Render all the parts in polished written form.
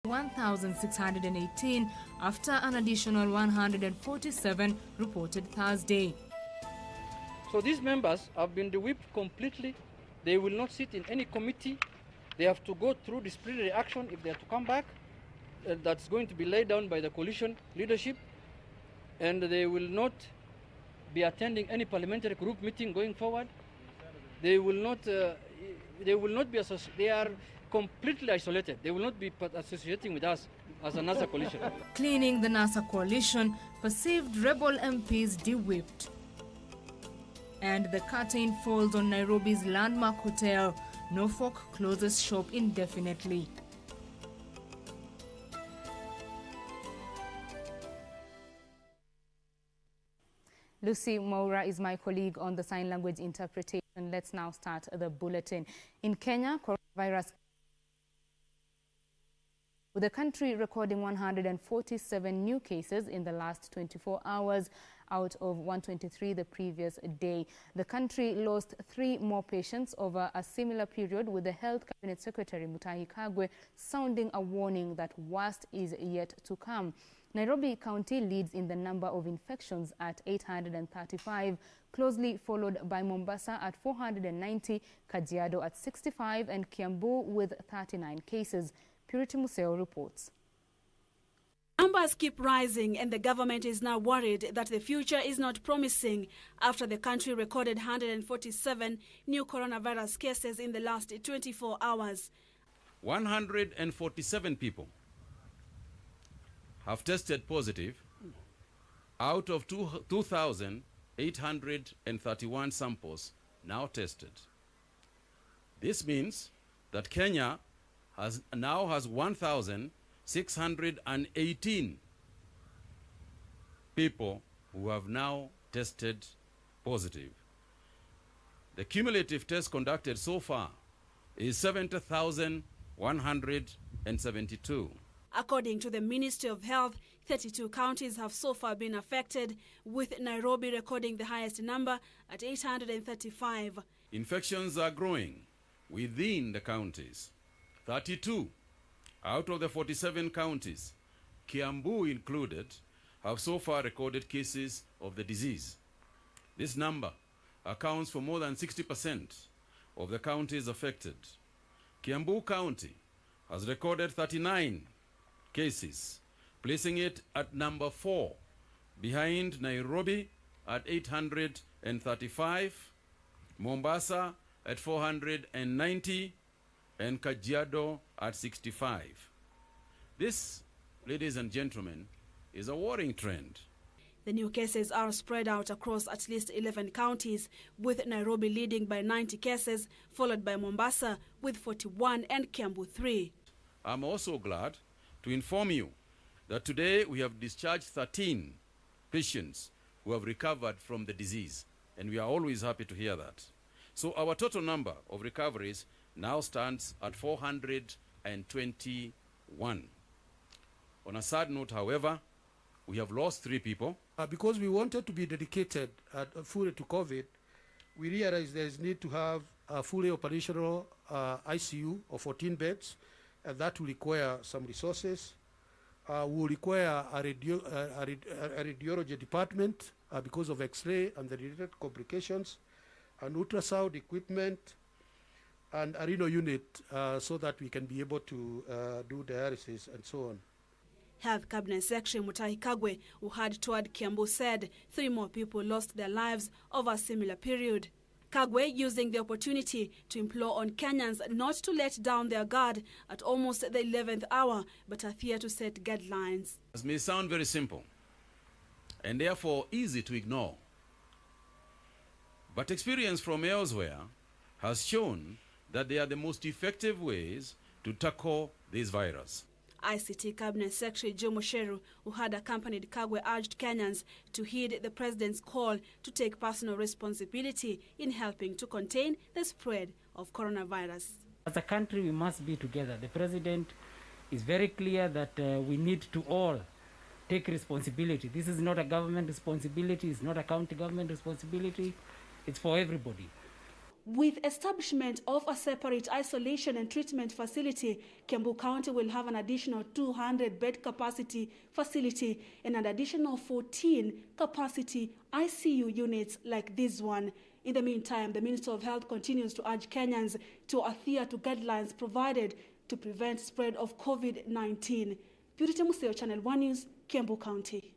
1,618 after an additional 147 reported Thursday. So these members have been de-whipped completely. They will not sit in any committee. They have to go through disciplinary action if they are to come back. That's going to be laid down by the coalition leadership. And they will not be attending any parliamentary group meeting going forward. They will not be associated. They are completely isolated. They will not be associating with us as a NASA coalition. Cleaning the NASA coalition, perceived rebel MPs de-whipped. And the curtain falls on Nairobi's landmark hotel. Norfolk closes shop indefinitely. Lucy Moura is my colleague on the sign language interpretation. Let's now start the bulletin. In Kenya, coronavirus, with the country recording 147 new cases in the last 24 hours out of 123 the previous day. The country lost 3 more patients over a similar period, with the Health Cabinet Secretary Mutahi Kagwe sounding a warning that worst is yet to come. Nairobi County leads in the number of infections at 835, closely followed by Mombasa at 490, Kajiado at 65 and Kiambu with 39 cases. Purity Museo reports. Numbers keep rising, and the government is now worried that the future is not promising after the country recorded 147 new coronavirus cases in the last 24 hours. 147 people have tested positive out of 2,831 samples now tested. This means that Kenya now has 1,618 people who have now tested positive. The cumulative test conducted so far is 70,172. According to the Ministry of Health, 32 counties have so far been affected, with Nairobi recording the highest number at 835. Infections are growing within the counties. 32 out of the 47 counties, Kiambu included, have so far recorded cases of the disease. This number accounts for more than 60% of the counties affected. Kiambu County has recorded 39 cases, placing it at number 4, behind Nairobi at 835, Mombasa at 490, and Kajiado at 65. This, ladies and gentlemen, is a worrying trend. The new cases are spread out across at least 11 counties, with Nairobi leading by 90 cases, followed by Mombasa with 41 and Kiambu 3. I'm also glad to inform you that today we have discharged 13 patients who have recovered from the disease, and we are always happy to hear that. So our total number of recoveries now stands at 421. On a sad note, however, we have lost 3 people. Because we wanted to be dedicated fully to COVID, we realized there is need to have a fully operational ICU of 14 beds, and that will require some resources. Will require a radiology department because of X-ray and the related complications, and ultrasound equipment, and a renal unit so that we can be able to do dialysis and so on. Health Cabinet Secretary Mutahi Kagwe, who had toured Kiambu, said 3 more people lost their lives over a similar period. Kagwe using the opportunity to implore on Kenyans not to let down their guard at almost the 11th hour, but adhere to set guidelines. This may sound very simple and therefore easy to ignore, but experience from elsewhere has shown that they are the most effective ways to tackle this virus. ICT Cabinet Secretary Joe Mosheru, who had accompanied Kagwe, urged Kenyans to heed the president's call to take personal responsibility in helping to contain the spread of coronavirus. As a country, we must be together. The president is very clear that we need to all take responsibility. This is not a government responsibility, it's not a county government responsibility, it's for everybody. With establishment of a separate isolation and treatment facility, Kiambu County will have an additional 200-bed capacity facility and an additional 14 capacity ICU units like this one. In the meantime, the Minister of Health continues to urge Kenyans to adhere to guidelines provided to prevent spread of COVID-19. Purity Museo, Channel 1 News, Kiambu County.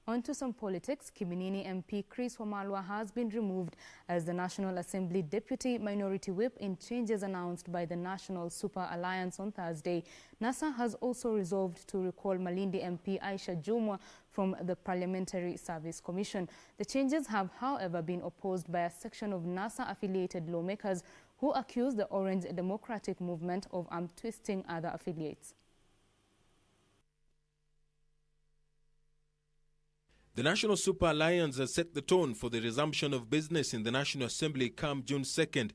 On to some politics. Kiminini MP Chris Wamalwa has been removed as the National Assembly Deputy Minority Whip in changes announced by the National Super Alliance on Thursday. NASA has also resolved to recall Malindi MP Aisha Jumwa from the Parliamentary Service Commission. The changes have, however, been opposed by a section of NASA-affiliated lawmakers who accuse the Orange Democratic Movement of arm-twisting other affiliates. The National Super Alliance has set the tone for the resumption of business in the National Assembly come June 2nd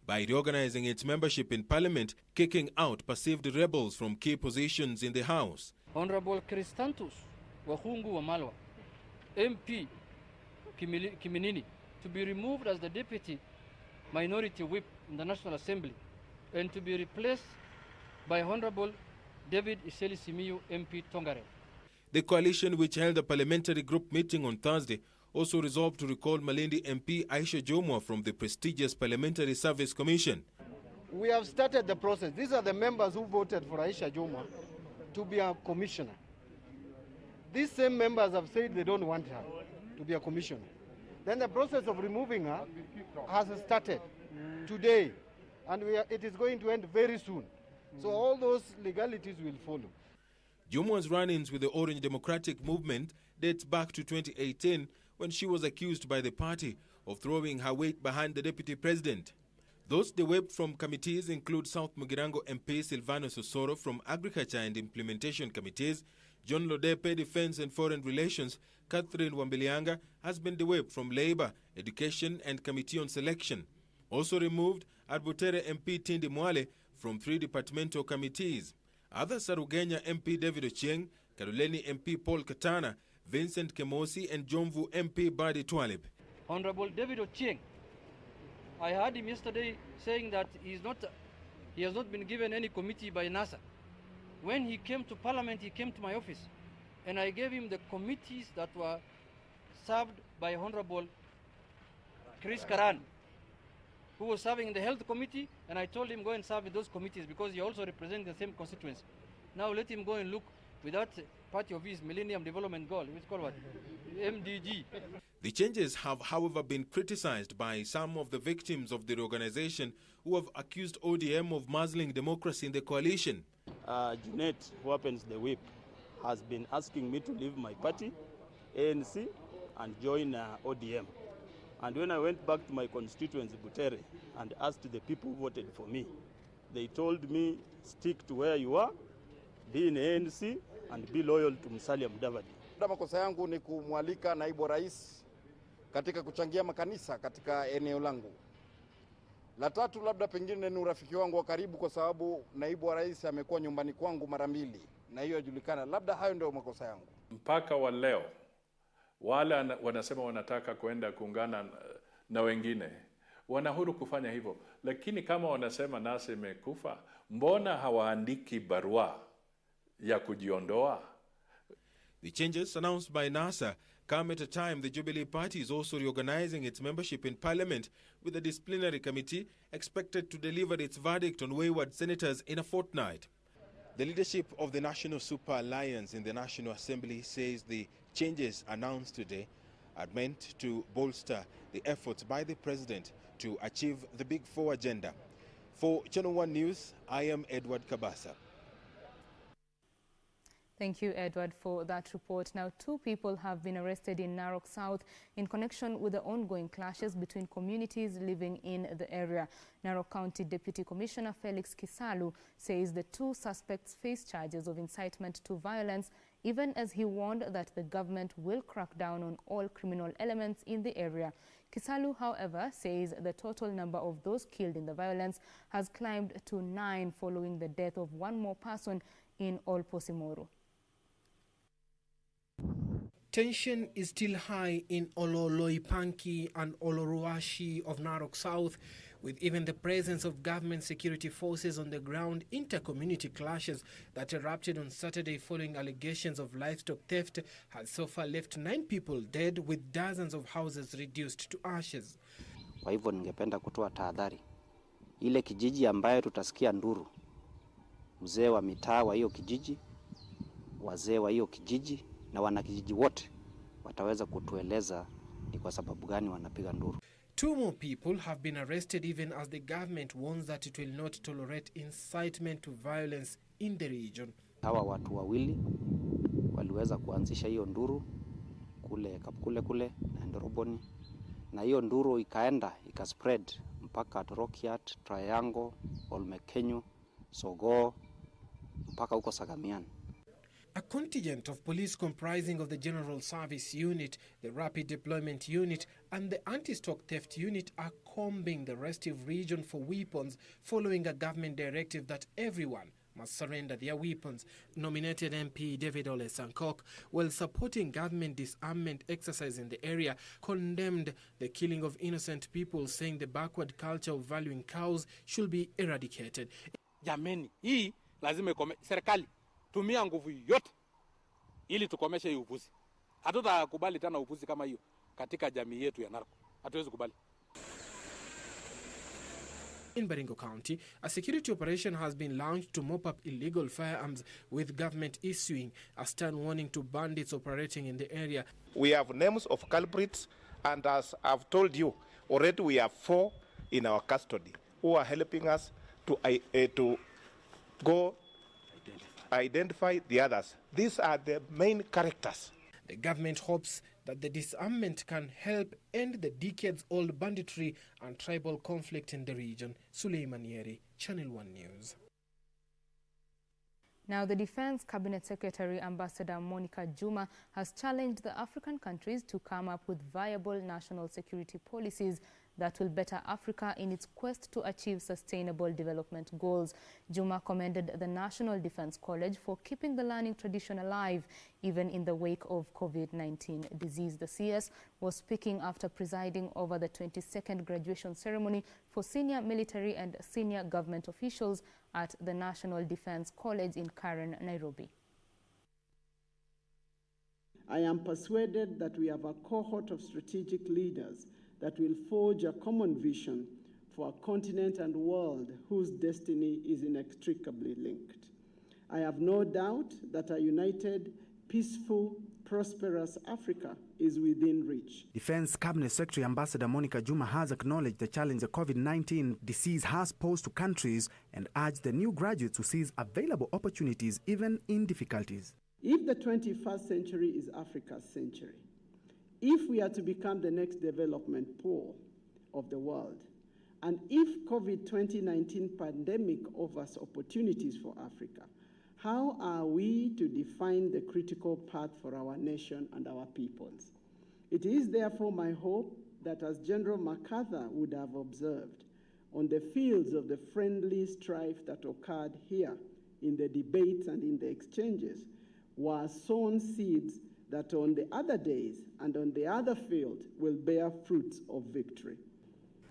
by reorganizing its membership in Parliament, kicking out perceived rebels from key positions in the House. Honorable Christantus Wahungu Wamalwa, MP Kiminini, to be removed as the Deputy Minority Whip in the National Assembly and to be replaced by Honorable David Iseli Simiyu, MP Tongare. The coalition, which held a parliamentary group meeting on Thursday, also resolved to recall Malindi MP Aisha Jumwa from the prestigious Parliamentary Service Commission. We have started the process. These are the members who voted for Aisha Jumwa to be a commissioner. These same members have said they don't want her to be a commissioner. Then the process of removing her has started today, and it is going to end very soon. So all those legalities will follow. Jumwa's run-ins with the Orange Democratic Movement dates back to 2018 when she was accused by the party of throwing her weight behind the deputy president. Those dewept from committees include South Mugirango MP Silvanus Osoro from Agriculture and Implementation Committees, John Lodepe, Defense and Foreign Relations. Catherine Wambilianga has been dewept from Labour, Education and Committee on Selection. Also removed are Butere MP Tindi Mwale from 3 departmental committees. Other Sarugenya MP David Ochieng, Karuleni MP Paul Katana, Vincent Kemosi and Jomvu MP Badi Twalib. Honorable David Ochieng, I heard him yesterday saying that he has not been given any committee by NASA. When he came to Parliament, he came to my office and I gave him the committees that were served by Honorable Chris Karan, who was serving in the Health Committee, and I told him go and serve in those committees because he also represents the same constituency. Now let him go and look with that party of his Millennium Development Goal, which is called what? MDG. The changes have, however, been criticized by some of the victims of the reorganization who have accused ODM of muzzling democracy in the coalition. Junet, who happens the whip, has been asking me to leave my party, ANC, and join ODM. And when I went back to my constituency, Butere, and asked the people who voted for me, they told me, stick to where you are, be in ANC, and be loyal to Musalia Mudavadi. Makosa yangu ni kumwalika naibu rais katika kuchangia makanisa katika eneo langu. La tatu, labda pengine ni urafiki wangu wa karibu kwa sababu naibu wa rais amekuwa nyumbani kwangu mara 2 na hiyo yajulikana. Labda hayo ndio makosa yangu. Mpaka wa leo wale wanasema wanataka kwenda kuungana na wengine, wana huru kufanya hivyo. Lakini kama wanasema NASA imekufa, mbona hawaandiki barua ya kujiondoa? The changes announced by NASA come at a time the Jubilee Party is also reorganizing its membership in Parliament, with the disciplinary committee expected to deliver its verdict on wayward senators in a fortnight. The leadership of the National Super Alliance in the National Assembly says the changes announced today are meant to bolster the efforts by the President to achieve the Big Four agenda. For Channel 1 News, I am Edward Kabasa. Thank you, Edward, for that report. Now, 2 people have been arrested in Narok South in connection with the ongoing clashes between communities living in the area. Narok County Deputy Commissioner Felix Kisalu says the 2 suspects face charges of incitement to violence, even as he warned that the government will crack down on all criminal elements in the area. Kisalu, however, says the total number of those killed in the violence has climbed to 9 following the death of 1 more person in Olposimoro. Tension is still high in Ololoipanki and Oloruashi of Narok South, with even the presence of government security forces on the ground. Inter-community clashes that erupted on Saturday following allegations of livestock theft has so far left 9 people dead, with dozens of houses reduced to ashes. Kwa hivyo ningependa kutoa tahadhari. Ile kijiji ambayo tutasikia nduru, mzee wa mitaa wa hiyo kijiji, wazee wa hiyo kijiji na wanakijiji wote wataweza kutueleza ni kwa sababu gani wanapiga nduru. 2 more people have been arrested, even as the government warns that it will not tolerate incitement to violence in the region. Hawa watu wawili waliweza kuanzisha hiyo nduru kule na Ndoroboni, na hiyo nduru ikaenda ikaspread mpaka Rokiat, Triangle, Olmekenyu, Sogo mpaka huko Sagamian. A contingent of police comprising of the General Service Unit, the Rapid Deployment Unit and the Anti-Stock Theft Unit are combing the restive region for weapons, following a government directive that everyone must surrender their weapons. Nominated MP David Ole Sankok, while supporting government disarmament exercise in the area, condemned the killing of innocent people, saying the backward culture of valuing cows should be eradicated. Jameni, hii lazima ikome. Serikali tumia nguvu yote ili tukomeshe hii upuzi. Hatutakubali tena upuzi kama hiyo katika jamii yetu ya Narok. Hatuwezi kubali. In Baringo County, a security operation has been launched to mop up illegal firearms, with government issuing a stern warning to bandits operating in the area. We have names of culprits, and as I've told you, already we have 4 in our custody who are helping us to go identify the others. These are the main characters. The government hopes that the disarmament can help end the decades-old banditry and tribal conflict in the region. Suleiman Yeri, Channel 1 News. Now, the Defense Cabinet Secretary, Ambassador Monica Juma, has challenged the African countries to come up with viable national security policies that will better Africa in its quest to achieve sustainable development goals. Juma commended the National Defense College for keeping the learning tradition alive, even in the wake of COVID-19 disease. The CS was speaking after presiding over the 22nd graduation ceremony for senior military and senior government officials at the National Defense College in Karen, Nairobi. I am persuaded that we have a cohort of strategic leaders that will forge a common vision for a continent and world whose destiny is inextricably linked. I have no doubt that a united, peaceful, prosperous Africa is within reach. Defense Cabinet Secretary Ambassador Monica Juma has acknowledged the challenge the COVID-19 disease has posed to countries and urged the new graduates to seize available opportunities even in difficulties. If the 21st century is Africa's century, if we are to become the next development pole of the world, and if COVID-19 pandemic offers opportunities for Africa, how are we to define the critical path for our nation and our peoples? It is therefore my hope that, as General MacArthur would have observed, on the fields of the friendly strife that occurred here, in the debates and in the exchanges, were sown seeds that on the other days and on the other field will bear fruits of victory.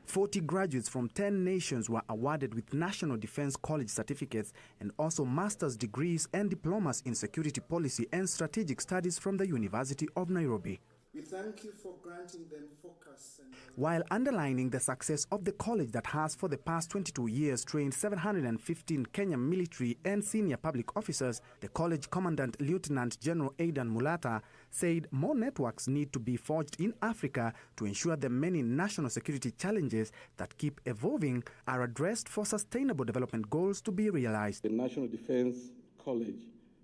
40 graduates from 10 nations were awarded with National Defense College certificates and also master's degrees and diplomas in security policy and strategic studies from the University of Nairobi. We thank you for granting them focus. While underlining the success of the college that has for the past 22 years trained 715 Kenyan military and senior public officers, the college commandant Lieutenant General Aidan Mulata said more networks need to be forged in Africa to ensure the many national security challenges that keep evolving are addressed for sustainable development goals to be realized. The National Defense College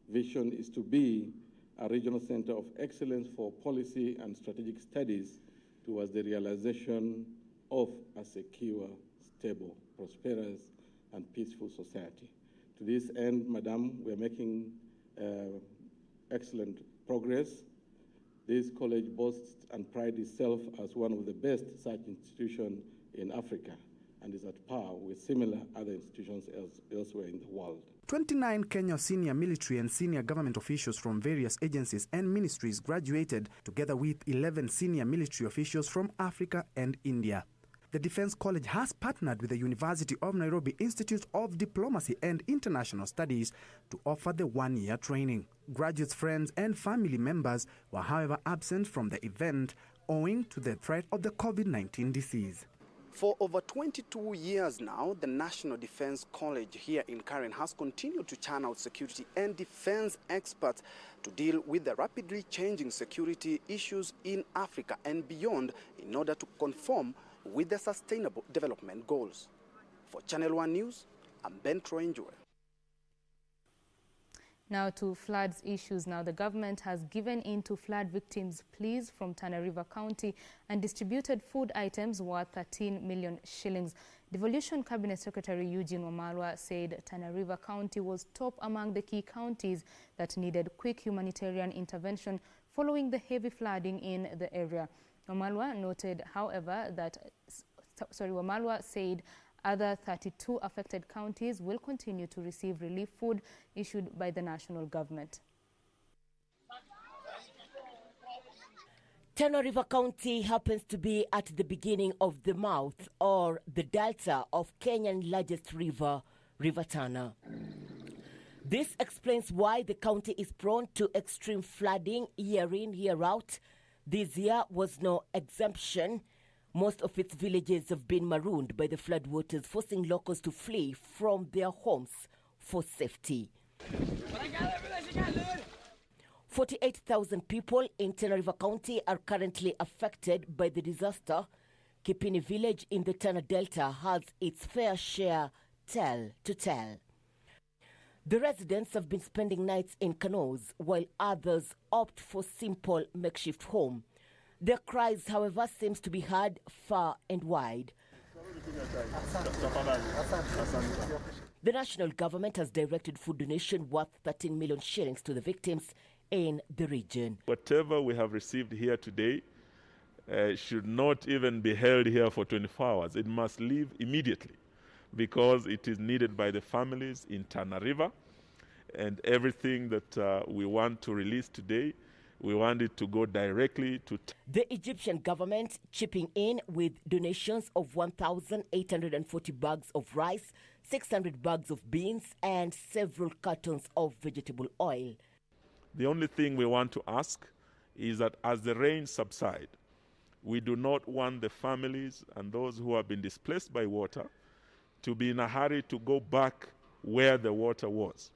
vision is to be a regional center of excellence for policy and strategic studies towards the realization of a secure, stable, prosperous, and peaceful society. To this end, Madam, we are making excellent progress. This college boasts and prides itself as one of the best such institutions in Africa and is at par with similar other institutions elsewhere in the world. 29 Kenya senior military and senior government officials from various agencies and ministries graduated, together with 11 senior military officials from Africa and India. The Defense College has partnered with the University of Nairobi Institute of Diplomacy and International Studies to offer the one-year training. Graduates' friends and family members were, however, absent from the event owing to the threat of the COVID-19 disease. For over 22 years now, the National Defense College here in Karen has continued to churn out security and defense experts to deal with the rapidly changing security issues in Africa and beyond in order to conform with the Sustainable Development Goals. For Channel 1 News, I'm Ben Troy-Njue. Now to floods issues. Now the government has given in to flood victims' pleas from Tana River County and distributed food items worth 13 million shillings. Devolution Cabinet Secretary Eugene Wamalwa said Tana River County was top among the key counties that needed quick humanitarian intervention following the heavy flooding in the area. Wamalwa noted, however, Wamalwa said other 32 affected counties will continue to receive relief food issued by the national government. Tana River County happens to be at the beginning of the mouth or the delta of Kenya's largest river, River Tana. This explains why the county is prone to extreme flooding year in, year out. This year was no exemption. Most of its villages have been marooned by the floodwaters, forcing locals to flee from their homes for safety. 48,000 people in Tana River County are currently affected by the disaster. Kipini village in the Tana Delta has its fair share tell to tell. The residents have been spending nights in canoes, while others opt for simple makeshift home. Their cries, however, seems to be heard far and wide. The national government has directed food donation worth 13 million shillings to the victims in the region. Whatever we have received here today should not even be held here for 24 hours. It must leave immediately because it is needed by the families in Tana River, and everything that we want to release today, we want it to go directly to... The Egyptian government chipping in with donations of 1,840 bags of rice, 600 bags of beans, and several cartons of vegetable oil. The only thing we want to ask is that as the rain subside, we do not want the families and those who have been displaced by water to be in a hurry to go back where the water was.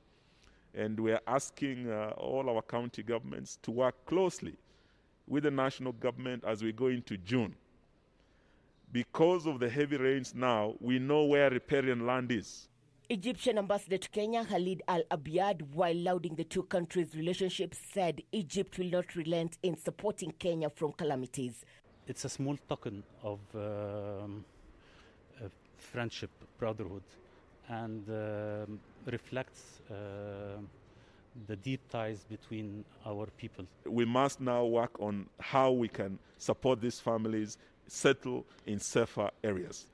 And we are asking all our county governments to work closely with the national government as we go into June. Because of the heavy rains now, we know where riparian land is. Egyptian ambassador to Kenya, Khalid Al-Abiad, while lauding the two countries' relationship, said Egypt will not relent in supporting Kenya from calamities. It's a small token of friendship, brotherhood, and reflects the deep ties between our people. We must now work on how we can support these families settle in safer areas.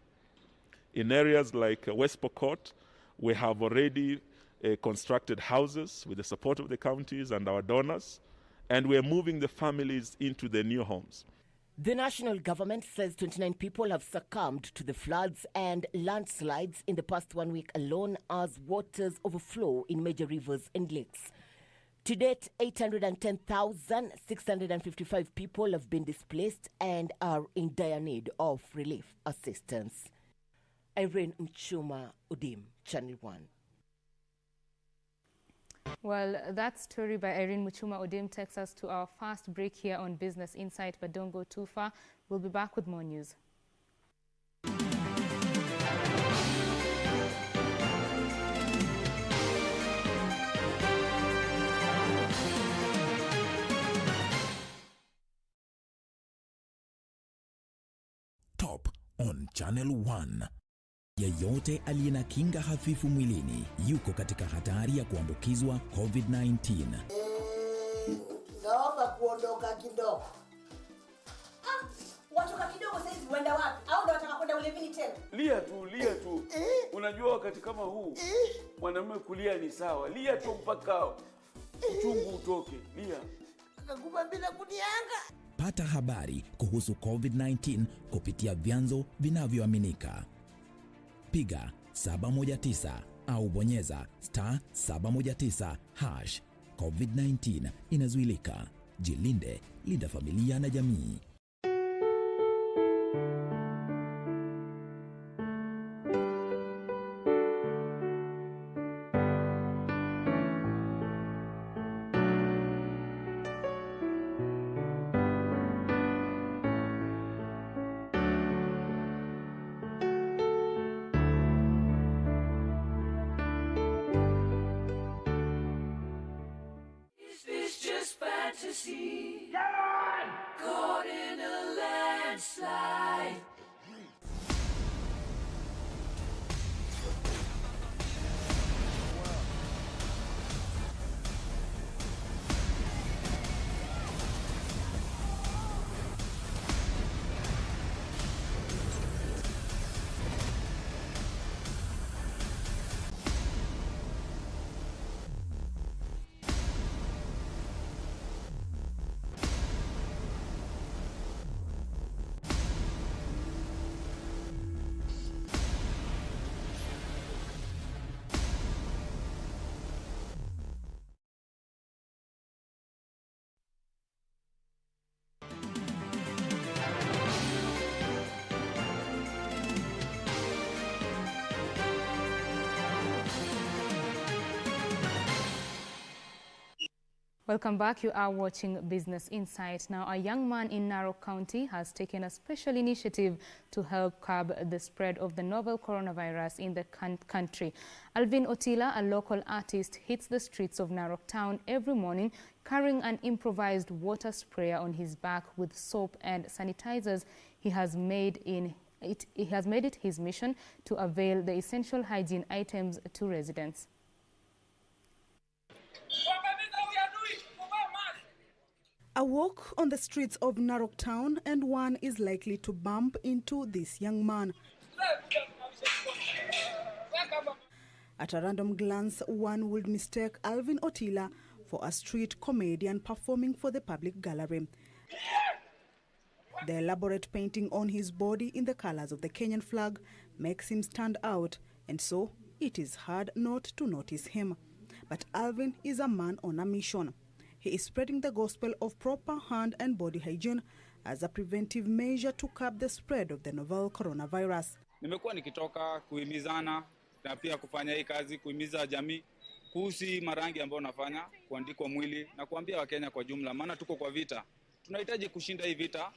In areas like West Pokot, we have already constructed houses with the support of the counties and our donors, and we are moving the families into their new homes. The national government says 29 people have succumbed to the floods and landslides in the past 1 week alone as waters overflow in major rivers and lakes. To date, 810,655 people have been displaced and are in dire need of relief assistance. Irene Mchuma Udim, Channel 1. Well, that story by Irene Muchuma Odim takes us to our first break here on Business Insight, but don't go too far. We'll be back with more news. Top on Channel 1. Yeyote aliye na kinga hafifu mwilini yuko katika hatari ya kuambukizwa COVID-19. Naomba kuondoka kidogo. Watu Umetoka kidogo sasa hivi uenda wapi? Au ndo unataka kwenda ulevini tena? Lia tu. Unajua wakati kama huu mwanamume kulia ni sawa. Lia tu mpaka uchungu utoke. Lia. Akakupa bila kunianga. Pata habari kuhusu COVID-19 kupitia vyanzo vinavyoaminika. Piga 719 au bonyeza *719#. COVID-19 inazuilika. Jilinde, linda familia na jamii. Caught in a landslide. Welcome back. You are watching Business Insight. Now, a young man in Narok County has taken a special initiative to help curb the spread of the novel coronavirus in the country. Alvin Otila, a local artist, hits the streets of Narok town every morning carrying an improvised water sprayer on his back with soap and sanitizers. He has made it his mission to avail the essential hygiene items to residents. A walk on the streets of Narok town and one is likely to bump into this young man. At a random glance, one would mistake Alvin Otila for a street comedian performing for the public gallery. The elaborate painting on his body in the colors of the Kenyan flag makes him stand out, and so it is hard not to notice him. But Alvin is a man on a mission. He is spreading the gospel of proper hand and body hygiene as a preventive measure to curb the spread of the novel coronavirus. Nimekuwa nikitoka kuhimizana na pia kufanya hii kazi kuhimiza jamii kuhusu marangi ambayo nafanya, kuandikwa mwili na kuambia Wakenya kwa jumla, maana tuko kwa vita. Tunahitaji kushinda hii vita.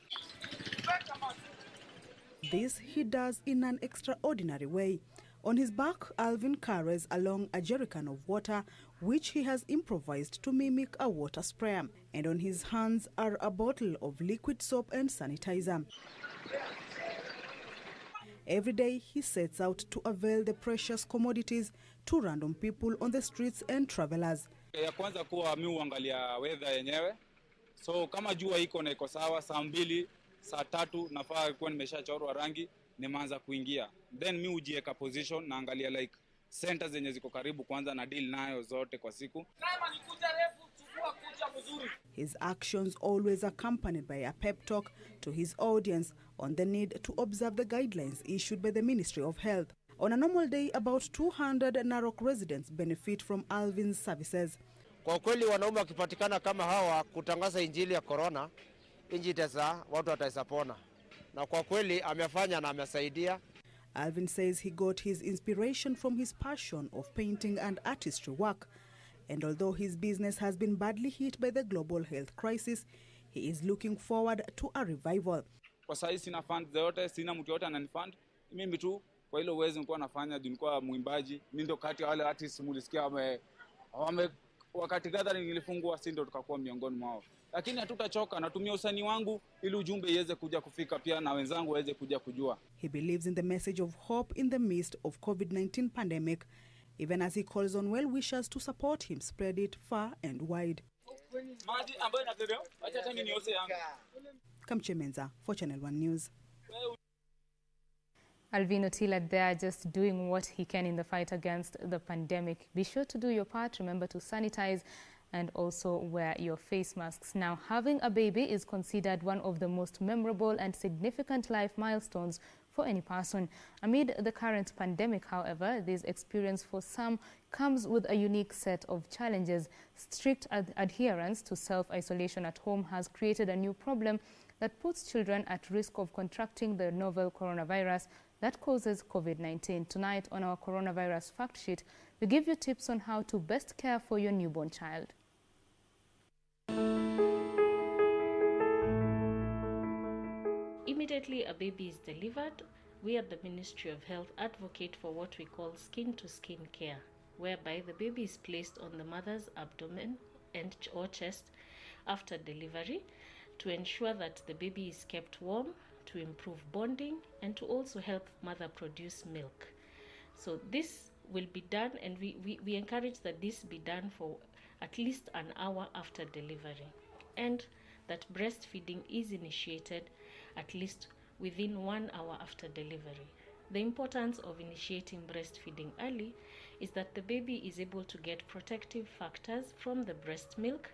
This he does in an extraordinary way. On his back, Alvin carries along a jerrycan of water, which he has improvised to mimic a water sprayer. And on his hands are a bottle of liquid soap and sanitizer. Every day, he sets out to avail the precious commodities to random people on the streets and travelers. Ya kwanza kuwa mimi huangalia weather yenyewe. So kama jua iko na iko sawa, saa 2, saa 3 nafaa kuwa nimeshachorwa rangi, nimeanza kuingia. Then mimi hujiweka position na angalia like centers zenye ziko karibu kwanza na deal nayo zote kwa siku. His actions always accompanied by a pep talk to his audience on the need to observe the guidelines issued by the Ministry of Health. On a normal day, about 200 Narok residents benefit from Alvin's services. Kwa kweli wanaume wakipatikana kama hawa kutangaza injili ya corona, inji tesa watu wataisapona. Na kwa kweli amefanya na amesaidia. Alvin says he got his inspiration from his passion of painting and artistry work. And although his business has been badly hit by the global health crisis, he is looking forward to a revival. Kwa sasa sina fund zote, sina mtu yote ananifund. Mimi tu kwa hilo uwezo nilikuwa nafanya, nilikuwa mwimbaji, mimi ndo kati ya wale artists mulisikia wakati gathering nilifungua, si ndo tukakuwa miongoni mwao. Lakini hatutachoka, natumia usanii wangu ili ujumbe iweze kuja kufika pia na wenzangu waweze kuja kujua. He believes in the message of hope in the midst of COVID-19 pandemic, even as he calls on well-wishers to support him spread it far and wide. Kamchemenza for Channel 1 News. Alvin Otila there just doing what he can in the fight against the pandemic. Be sure to do your part. Remember to sanitize and also wear your face masks. Now, having a baby is considered one of the most memorable and significant life milestones for any person. Amid the current pandemic, however, this experience for some comes with a unique set of challenges. Strict adherence to self-isolation at home has created a new problem that puts children at risk of contracting the novel coronavirus that causes COVID-19. Tonight on our coronavirus fact sheet, we give you tips on how to best care for your newborn child. Immediately a baby is delivered, we at the Ministry of Health advocate for what we call skin-to-skin care, whereby the baby is placed on the mother's abdomen or chest after delivery to ensure that the baby is kept warm, to improve bonding, and to also help mother produce milk. So this will be done, and we encourage that this be done for at least an hour after delivery, and that breastfeeding is initiated at least within 1 hour after delivery. The importance of initiating breastfeeding early is that the baby is able to get protective factors from the breast milk,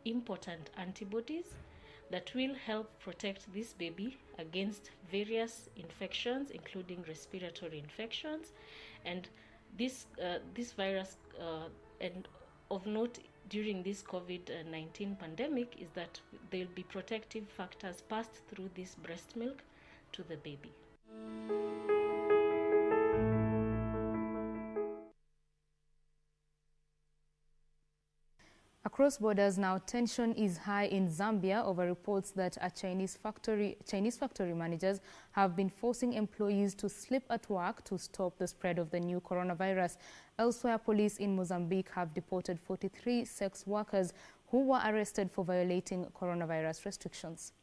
important antibodies that will help protect this baby against various infections, including respiratory infections. And this virus, and of note during this COVID-19 pandemic, is that there will be protective factors passed through this breast milk to the baby. Across borders now, tension is high in Zambia over reports that Chinese factory managers have been forcing employees to sleep at work to stop the spread of the new coronavirus. Elsewhere, police in Mozambique have deported 43 sex workers who were arrested for violating coronavirus restrictions.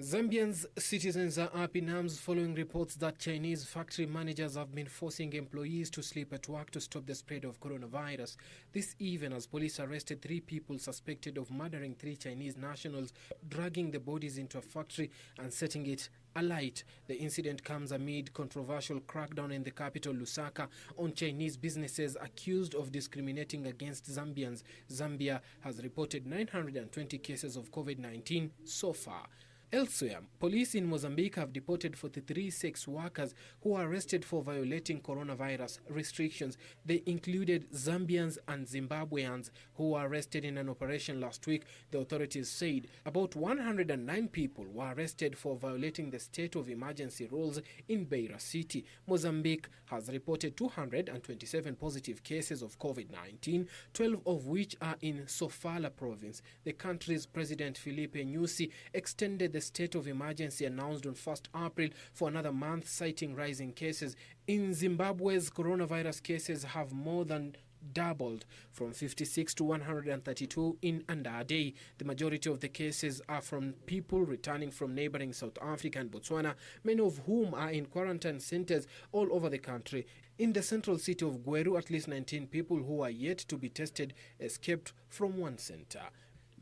Zambians citizens are up in arms following reports that Chinese factory managers have been forcing employees to sleep at work to stop the spread of coronavirus. This even as police arrested 3 people suspected of murdering 3 Chinese nationals, dragging the bodies into a factory and setting it alight. The incident comes amid controversial crackdown in the capital Lusaka on Chinese businesses accused of discriminating against Zambians. Zambia has reported 920 cases of COVID-19 so far. Elsewhere, police in Mozambique have deported 43 sex workers who were arrested for violating coronavirus restrictions. They included Zambians and Zimbabweans who were arrested in an operation last week. The authorities said about 109 people were arrested for violating the state of emergency rules in Beira City. Mozambique has reported 227 positive cases of COVID-19, 12 of which are in Sofala province. The country's President Filipe Nyusi extended the state of emergency announced on 1st April for another month, citing rising cases. In Zimbabwe's coronavirus cases have more than doubled from 56 to 132 in under a day. The majority of the cases are from people returning from neighboring South Africa and Botswana, many of whom are in quarantine centers all over the country. In the central city of Gweru, at least 19 people who are yet to be tested escaped from one center.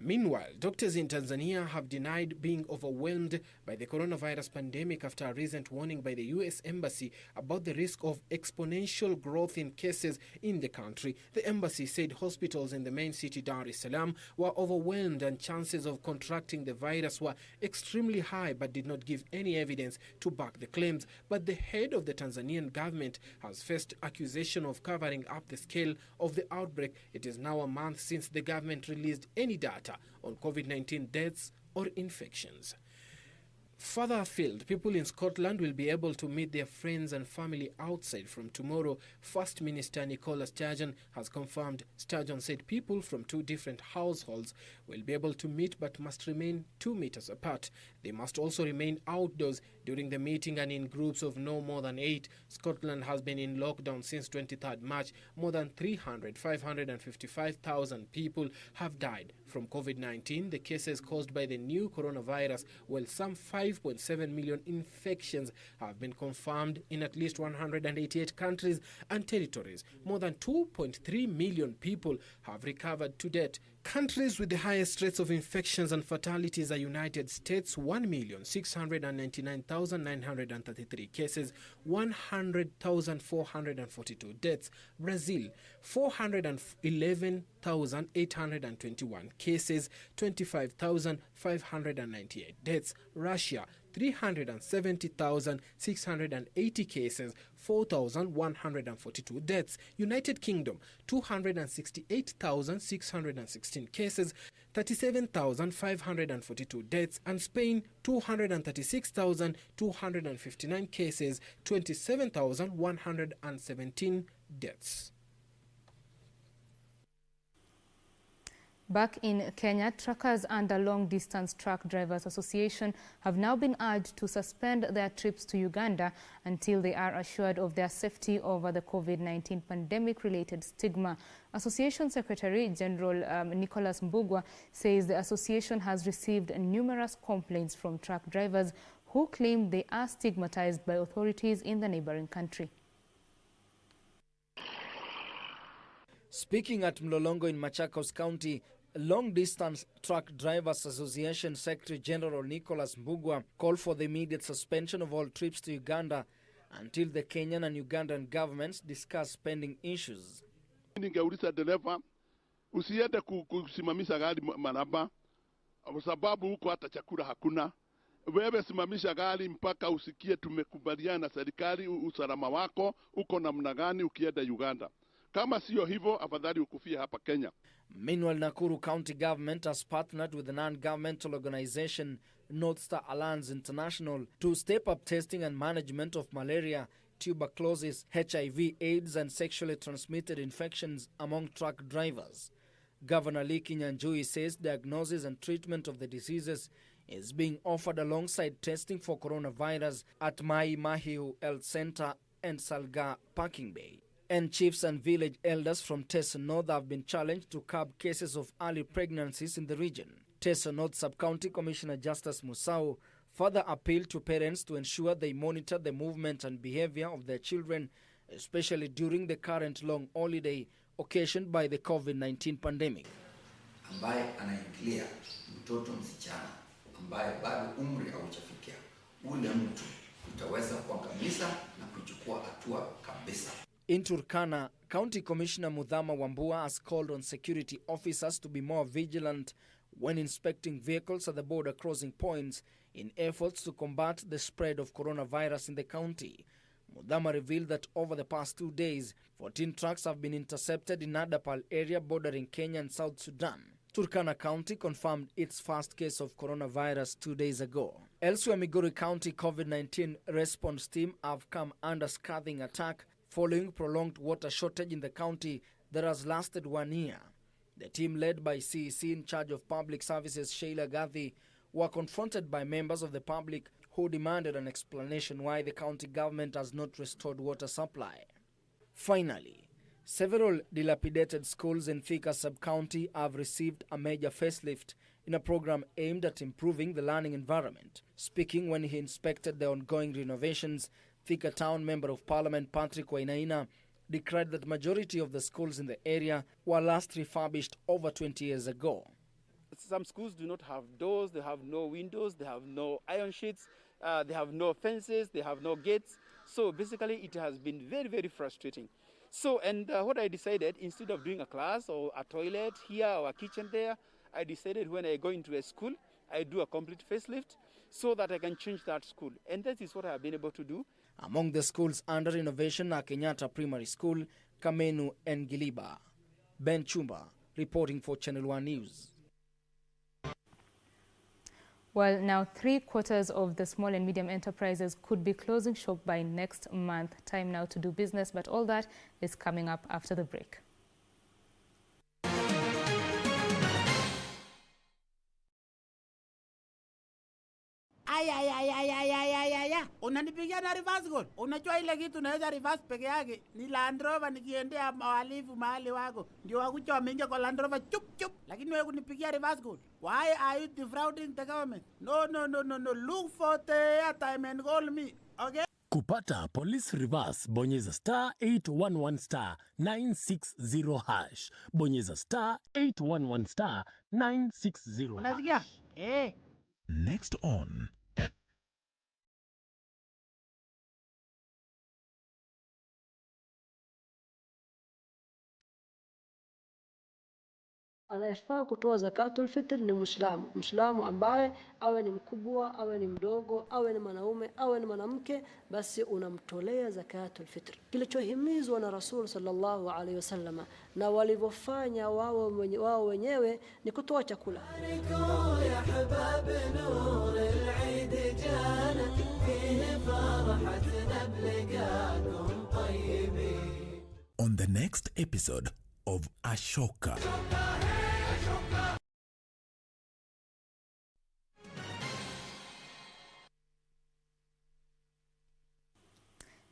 Meanwhile, doctors in Tanzania have denied being overwhelmed by the coronavirus pandemic after a recent warning by the U.S. Embassy about the risk of exponential growth in cases in the country. The embassy said hospitals in the main city, Dar es Salaam, were overwhelmed and chances of contracting the virus were extremely high, but did not give any evidence to back the claims. But the head of the Tanzanian government has faced accusation of covering up the scale of the outbreak. It is now a month since the government released any data on COVID-19 deaths or infections. Further afield, people in Scotland will be able to meet their friends and family outside from tomorrow. First Minister Nicola Sturgeon has confirmed. Sturgeon said people from 2 different households will be able to meet but must remain 2 meters apart. They must also remain outdoors during the meeting and in groups of no more than 8. Scotland has been in lockdown since 23rd March. More than 555,000 people have died from COVID-19, the cases caused by the new coronavirus, while some 5 5.7 million infections have been confirmed in at least 188 countries and territories. More than 2.3 million people have recovered to date. Countries with the highest rates of infections and fatalities are United States, 1,699,933 cases, 100,442 deaths. Brazil, 411,821 cases, 25,598 deaths. Russia, 370,680 cases, 4,142 deaths. United Kingdom, 268,616 cases, 37,542 deaths. And Spain, 236,259 cases, 27,117 deaths. Back in Kenya, truckers and the Long Distance Truck Drivers Association have now been urged to suspend their trips to Uganda until they are assured of their safety over the COVID-19 pandemic-related stigma. Association Secretary General Nicholas Mbugua says the association has received numerous complaints from truck drivers who claim they are stigmatized by authorities in the neighboring country. Speaking at Mlolongo in Machakos County, Long Distance Truck Drivers Association Secretary General Nicholas Mbugua called for the immediate suspension of all trips to Uganda until the Kenyan and Ugandan governments discuss pending issues. Ningeuliza dereva usiende kusimamisha gari Maraba kwa sababu huko hata chakula hakuna. Wewe simamisha gari mpaka usikie tumekubaliana na serikali usalama wako uko namna gani ukienda Uganda. Kama sio hivyo afadhali ukufia hapa Kenya. Meanwhile, Nakuru County Government has partnered with the non-governmental organization North Star Alliance International to step up testing and management of malaria, tuberculosis, HIV, AIDS and sexually transmitted infections among truck drivers. Governor Lee Kinyanjui says diagnosis and treatment of the diseases is being offered alongside testing for coronavirus at Mai Mahiu Health Center and Salga Parking Bay. And chiefs and village elders from Teso North have been challenged to curb cases of early pregnancies in the region. Teso North Sub-County Commissioner Justus Musau further appealed to parents to ensure they monitor the movement and behavior of their children, especially during the current long holiday occasioned by the COVID-19 pandemic. Ambaye anaingilia mtoto msichana ambaye bado umri haujafikia, ule mtu utaweza kuangamiza na kuchukua hatua kabisa. In Turkana, County Commissioner Mudhama Wambua has called on security officers to be more vigilant when inspecting vehicles at the border crossing points in efforts to combat the spread of coronavirus in the county. Mudhama revealed that over the past 2 days, 14 trucks have been intercepted in Adapal area bordering Kenya and South Sudan. Turkana County confirmed its first case of coronavirus 2 days ago. Elsewhere, Migori County COVID-19 response team have come under scathing attack following prolonged water shortage in the county that has lasted 1 year. The team, led by CEC in charge of public services Sheila Gathi, were confronted by members of the public who demanded an explanation why the county government has not restored water supply. Finally, several dilapidated schools in Thika sub-county have received a major facelift in a program aimed at improving the learning environment. Speaking when he inspected the ongoing renovations, Thika Town Member of Parliament Patrick Wainaina declared that the majority of the schools in the area were last refurbished over 20 years ago. Some schools do not have doors, they have no windows, they have no iron sheets, they have no fences, they have no gates. So basically it has been very, very frustrating. So, what I decided, instead of doing a class or a toilet here or a kitchen there, I decided when I go into a school, I do a complete facelift so that I can change that school. And that is what I have been able to do. Among the schools under renovation are Kenyatta Primary School, Kamenu and Giliba. Ben Chumba, reporting for Channel 1 News. Well, now 3/4 of the small and medium enterprises could be closing shop by next month. Time now to do business, but all that is coming up after the break. unanipigia na reverse call. Unajua ile kitu naweza reverse peke yake ni Land Rover, nikiendea wahalifu mahali wako ndio wakucha wameingia kwa Land Rover chup chup, lakini wewe kunipigia reverse call. Why are you defrauding the government? No. Look for the airtime and call me. Okay? Kupata police reverse, bonyeza *811 *960 #. Bonyeza *811 *960 #. Unasikia? Next on anayefaa kutoa zakatul fitr ni Muislamu ambaye awe ni mkubwa, awe ni mdogo, awe ni mwanaume, awe ni mwanamke, basi unamtolea zakatul fitr. Kilichohimizwa na Rasul sallallahu alaihi wasallam na walivyofanya wao wenyewe ni kutoa chakula. On the next episode of Ashoka.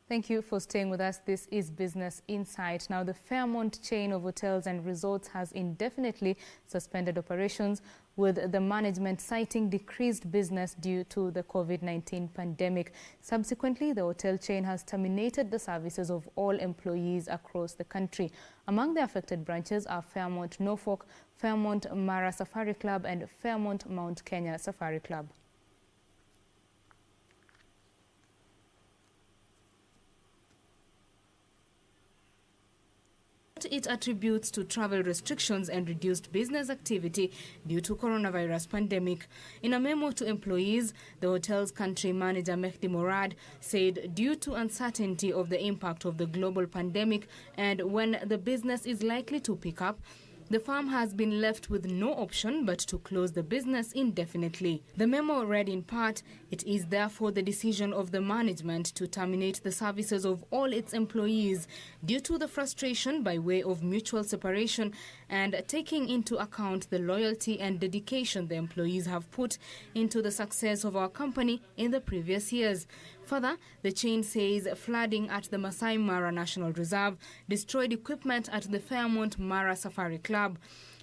Thank you for staying with us. This is Business Insight. Now, the Fairmont chain of hotels and resorts has indefinitely suspended operations, with the management citing decreased business due to the COVID-19 pandemic. Subsequently, the hotel chain has terminated the services of all employees across the country. Among the affected branches are Fairmont Norfolk, Fairmont Mara Safari Club and Fairmont Mount Kenya Safari Club. It attributes to travel restrictions and reduced business activity due to coronavirus pandemic. In a memo to employees, the hotel's country manager Mehdi Morad said due to uncertainty of the impact of the global pandemic and when the business is likely to pick up, the firm has been left with no option but to close the business indefinitely. The memo read in part, it is therefore the decision of the management to terminate the services of all its employees due to the frustration by way of mutual separation and taking into account the loyalty and dedication the employees have put into the success of our company in the previous years. Further, the chain says flooding at the Masai Mara National Reserve destroyed equipment at the Fairmont Mara Safari Club.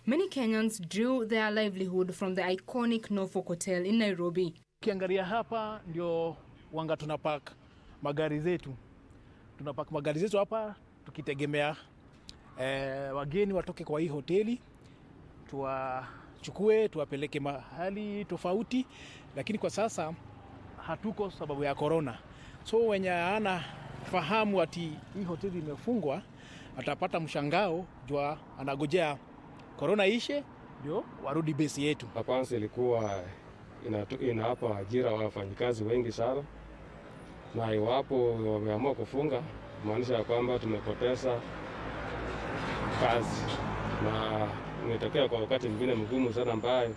Many Kenyans drew their livelihood from the iconic Norfolk Hotel in Nairobi. Ukiangalia hapa ndio wanga tunapark magari zetu. Tunapark magari zetu hapa tukitegemea wageni watoke kwa hii hoteli tuwachukue tuwapeleke mahali tofauti, lakini kwa sasa hatuko sababu ya corona. So wenye ana fahamu ati hii hoteli imefungwa atapata mshangao jua anagojea corona ishe ndio warudi base yetu. Kwanza ilikuwa inawapa ajira wafanyikazi wengi sana, na iwapo wameamua kufunga maanisha ya kwamba tumepoteza kazi, na imetokea kwa wakati mwingine mgumu sana ambayo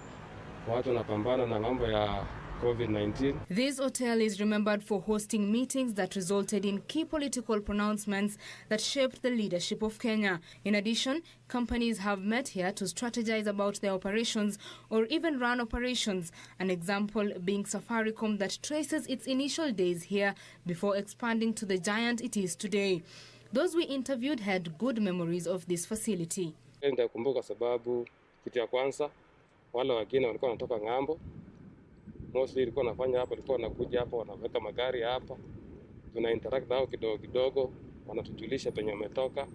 watu wanapambana na mambo ya COVID-19. This hotel is remembered for hosting meetings that resulted in key political pronouncements that shaped the leadership of Kenya. In addition, companies have met here to strategize about their operations or even run operations, an example being Safaricom that traces its initial days here before expanding to the giant it is today. Those we interviewed had good memories of this facility. Nitakumbuka sababu kitu ya kwanza wale wageni walikuwa wanatoka ng'ambo. Mostly ilikuwa nafanya hapa, ilikuwa wanakuja hapa wanaweka magari hapa, tuna interact nao kidogo kidogo, wanatujulisha penye wametoka,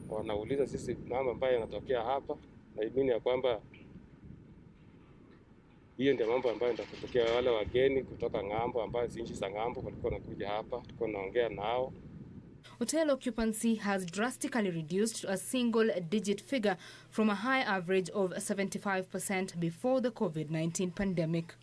wanauliza sisi mambo ambayo yanatokea hapa, na imani ya kwamba hiyo ndio mambo ambayo yatatokea. Wale wageni kutoka ng'ambo ambao si nchi za ng'ambo walikuwa wanakuja hapa, tulikuwa naongea nao. Hotel occupancy has drastically reduced to a single-digit figure from a high average of 75% before the COVID-19 pandemic.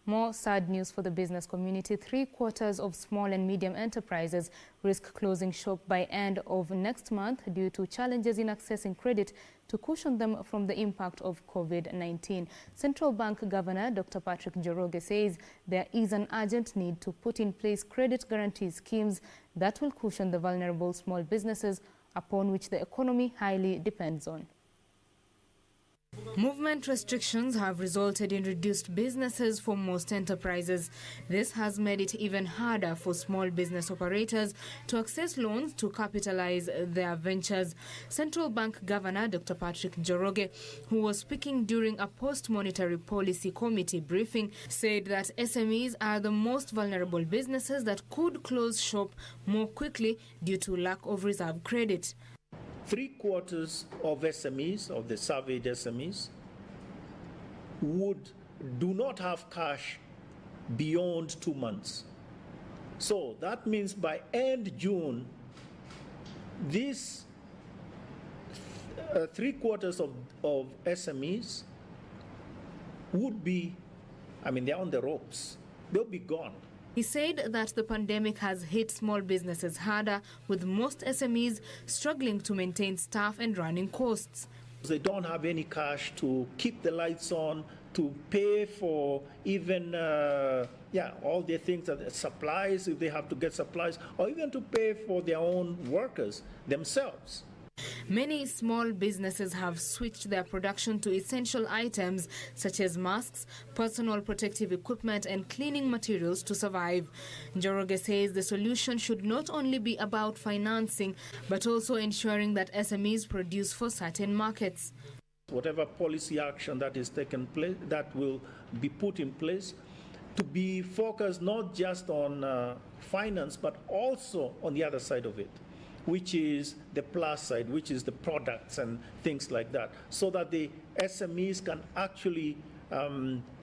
More sad news for the business community. 3/4 of small and medium enterprises risk closing shop by end of next month due to challenges in accessing credit to cushion them from the impact of COVID-19. Central Bank Governor Dr. Patrick Njoroge says there is an urgent need to put in place credit guarantee schemes that will cushion the vulnerable small businesses upon which the economy highly depends on. Movement restrictions have resulted in reduced businesses for most enterprises. This has made it even harder for small business operators to access loans to capitalize their ventures. Central Bank Governor Dr. Patrick Njoroge, who was speaking during a post-monetary policy committee briefing, said that SMEs are the most vulnerable businesses that could close shop more quickly due to lack of reserve credit. 3/4 of SMEs, of the surveyed SMEs, do not have cash beyond 2 months. So that means by end June, these 3/4 of SMEs would be, they're on the ropes. They'll be gone. He said that the pandemic has hit small businesses harder, with most SMEs struggling to maintain staff and running costs. They don't have any cash to keep the lights on, to pay for even, all the things, supplies, if they have to get supplies, or even to pay for their own workers themselves. Many small businesses have switched their production to essential items such as masks, personal protective equipment and cleaning materials to survive. Njoroge says the solution should not only be about financing but also ensuring that SMEs produce for certain markets. Whatever policy action that is taken place, that will be put in place, to be focused not just on finance but also on the other side of it, which is the plus side, which is the products and things like that, so that the SMEs can actually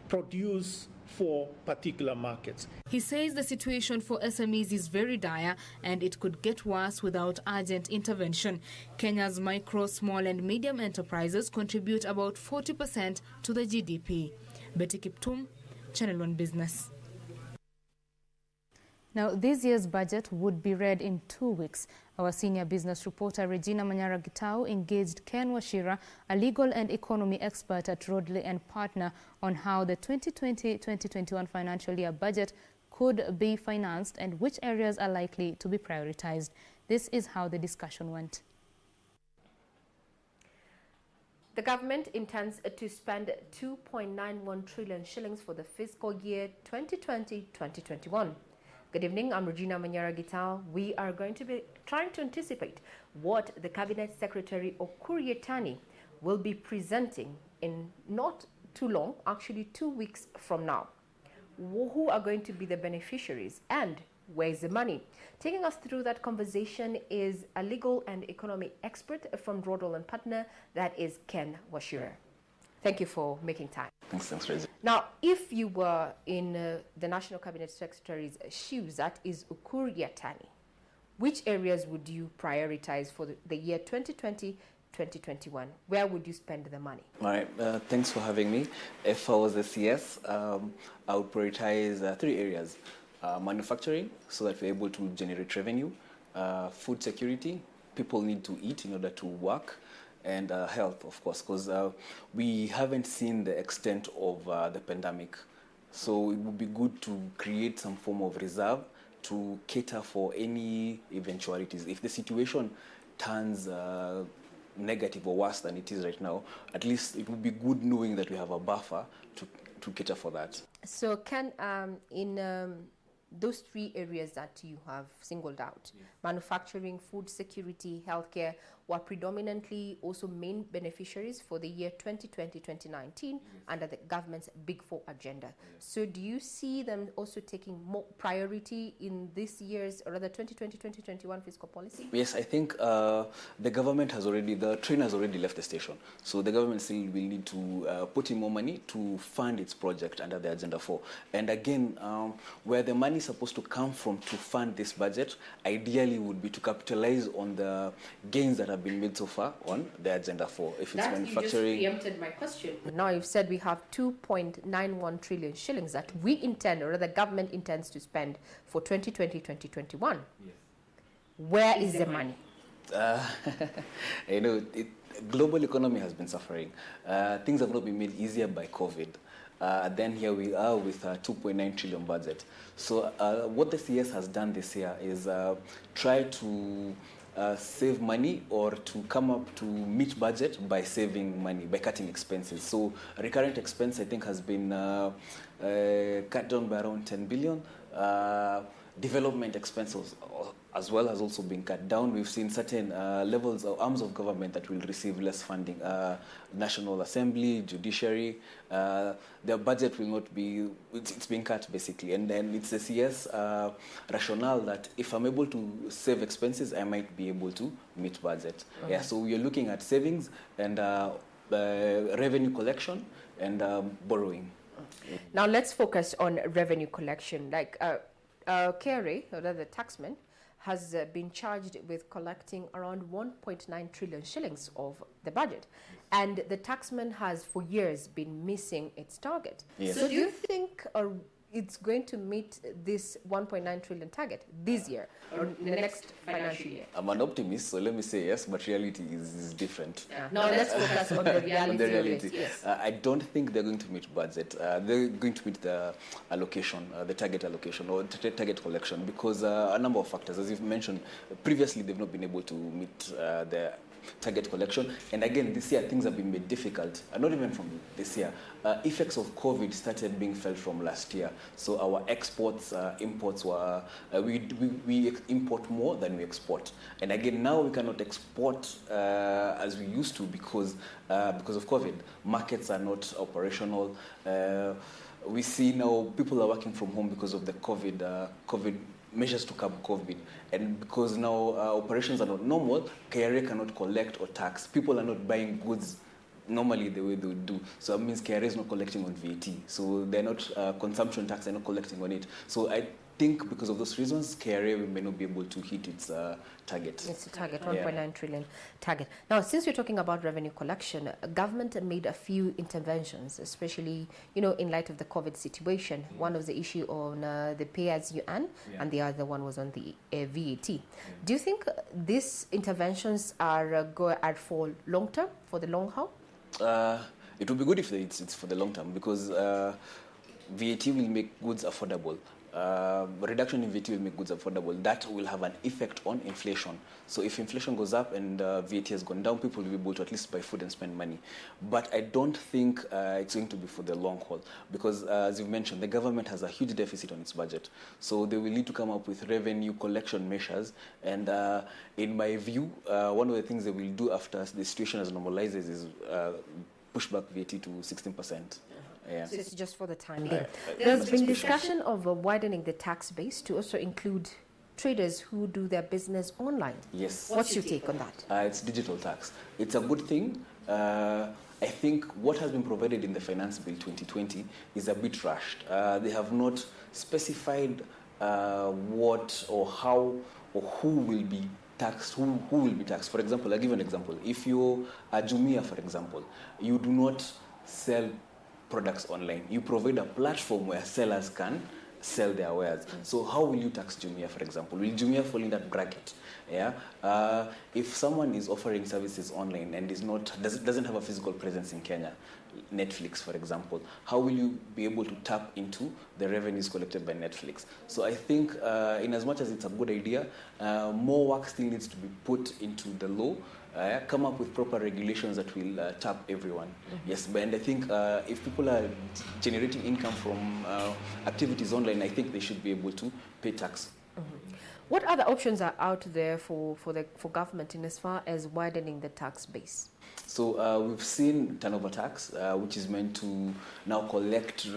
produce for particular markets. He says the situation for SMEs is very dire and it could get worse without urgent intervention. Kenya's micro, small and medium enterprises contribute about 40% to the GDP. Betty Kiptum, Channel 1 Business. Now, this year's budget would be read in 2 weeks. Our senior business reporter Regina Manyara-Gitau engaged Ken Wachira, a legal and economy expert at Rodley & Partner, on how the 2020-2021 financial year budget could be financed and which areas are likely to be prioritized. This is how the discussion went. The government intends to spend 2.91 trillion shillings for the fiscal year 2020-2021. Good evening, I'm Regina Manyara-Gitau. We are going to be trying to anticipate what the Cabinet Secretary Ukur Yatani will be presenting in not too long, actually 2 weeks from now. Who are going to be the beneficiaries and where's the money? Taking us through that conversation is a legal and economy expert from Rodley & Partner, that is Ken Wachira. Thank you for making time. Thanks, Regina. Now, if you were in the National Cabinet Secretary's shoes, that is Ukur Yatani, which areas would you prioritize for the year 2020-2021? Where would you spend the money? All right, thanks for having me. If I was the CS, I would prioritize 3 areas. Manufacturing, so that we're able to generate revenue. Food security, people need to eat in order to work. And health, of course, because we haven't seen the extent of the pandemic. So it would be good to create some form of reserve to cater for any eventualities. If the situation turns negative or worse than it is right now, at least it would be good knowing that we have a buffer to cater for that. So Ken, in those 3 areas that you have singled out, manufacturing, food security, healthcare, were predominantly also main beneficiaries for the year 2020-2019 under the government's Big 4 agenda. So do you see them also taking more priority in this year's, or rather 2020-2021 fiscal policy? Yes, I think the government has already, the train has already left the station. So the government still will need to put in more money to fund its project under the Agenda 4. And again, where the money is supposed to come from to fund this budget, ideally would be to capitalize on the gains that have been made so far on the Agenda 4. If it's manufacturing... You just preempted my question. Now you've said we have 2.91 trillion shillings that we intend, or rather the government intends to spend for 2020-2021. Yes. Where is the money? Global economy has been suffering. Things have not been made easier by COVID. Then here we are with a 2.9 trillion budget. So what the CS has done this year is try to save money or to come up to meet budget by saving money, by cutting expenses. So recurrent expense, I think, has been cut down by around 10 billion. Development expenses as well has also been cut down. We've seen certain levels or arms of government that will receive less funding. National Assembly, Judiciary, their budget will not be, it's been cut basically. And then it's the CS rationale that if I'm able to save expenses, I might be able to meet budget. Okay. Yeah, so we are looking at savings and revenue collection and borrowing. Now let's focus on revenue collection. Like KRA, or the taxman, has been charged with collecting around 1.9 trillion shillings of the budget. And the taxman has for years been missing its target. Yes. So do you think it's going to meet this 1.9 trillion target this year or in the next financial year? I'm an optimist, so let me say yes, but reality is different. Now let's focus on the reality. On the reality. Of it, yes. I don't think they're going to meet budget. They're going to meet the allocation, the target allocation or target collection, because a number of factors. As you've mentioned, previously they've not been able to meet the target collection. And again, this year things have been made difficult, not even from this year. Effects of COVID started being felt from last year. So our exports, imports were, we import more than we export. And again, now we cannot export as we used to because of COVID. Markets are not operational. We see now people are working from home because of the COVID measures to curb COVID. And because now operations are not normal, KRA cannot collect or tax. People are not buying goods normally the way they would do. So that means KRA is not collecting on VAT. So they're not consumption tax, they're not collecting on it. So I think because of those reasons, KRA may not be able to hit its target. It's a target, 1.9 trillion target. Now, since we're talking about revenue collection, government made a few interventions, especially, in light of the COVID situation. One was the issue on the pay as you earn, and the other one was on the VAT. Do you think these interventions are for long term, for the long haul? It would be good if it's for the long term, because VAT will make goods affordable. Reduction in VAT will make goods affordable. That will have an effect on inflation. So if inflation goes up and VAT has gone down, people will be able to at least buy food and spend money. But I don't think it's going to be for the long haul, because as you've mentioned, the government has a huge deficit on its budget. So they will need to come up with revenue collection measures. And in my view, one of the things they will do after the situation has normalizes is push back VAT to 16%. Yeah. So it's just for the time being. There's been discussion of widening the tax base to also include traders who do their business online. Yes. What's your take on that? It's digital tax. It's a good thing. I think what has been provided in the Finance Bill 2020 is a bit rushed. They have not specified what or how or who will be taxed, who will be taxed. For example, I'll give an example. If you're a Jumia, for example, you do not sell products online. You provide a platform where sellers can sell their wares. So how will you tax Jumia, for example? Will Jumia fall in that bracket? Yeah. If someone is offering services online and doesn't have a physical presence in Kenya, Netflix, for example, how will you be able to tap into the revenues collected by Netflix? So I think in as much as it's a good idea, more work still needs to be put into the law. Come up with proper regulations that will tap everyone. Yes, and I think if people are generating income from activities online, I think they should be able to pay tax. What other options are out there for government in as far as widening the tax base? So we've seen turnover tax, which is meant to now collect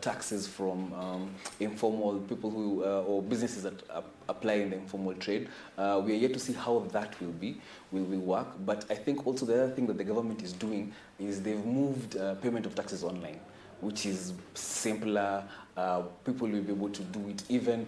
taxes from informal people who or businesses that apply in the informal trade. We are yet to see how that will work. But I think also the other thing that the government is doing is they've moved payment of taxes online, which is simpler. People will be able to do it even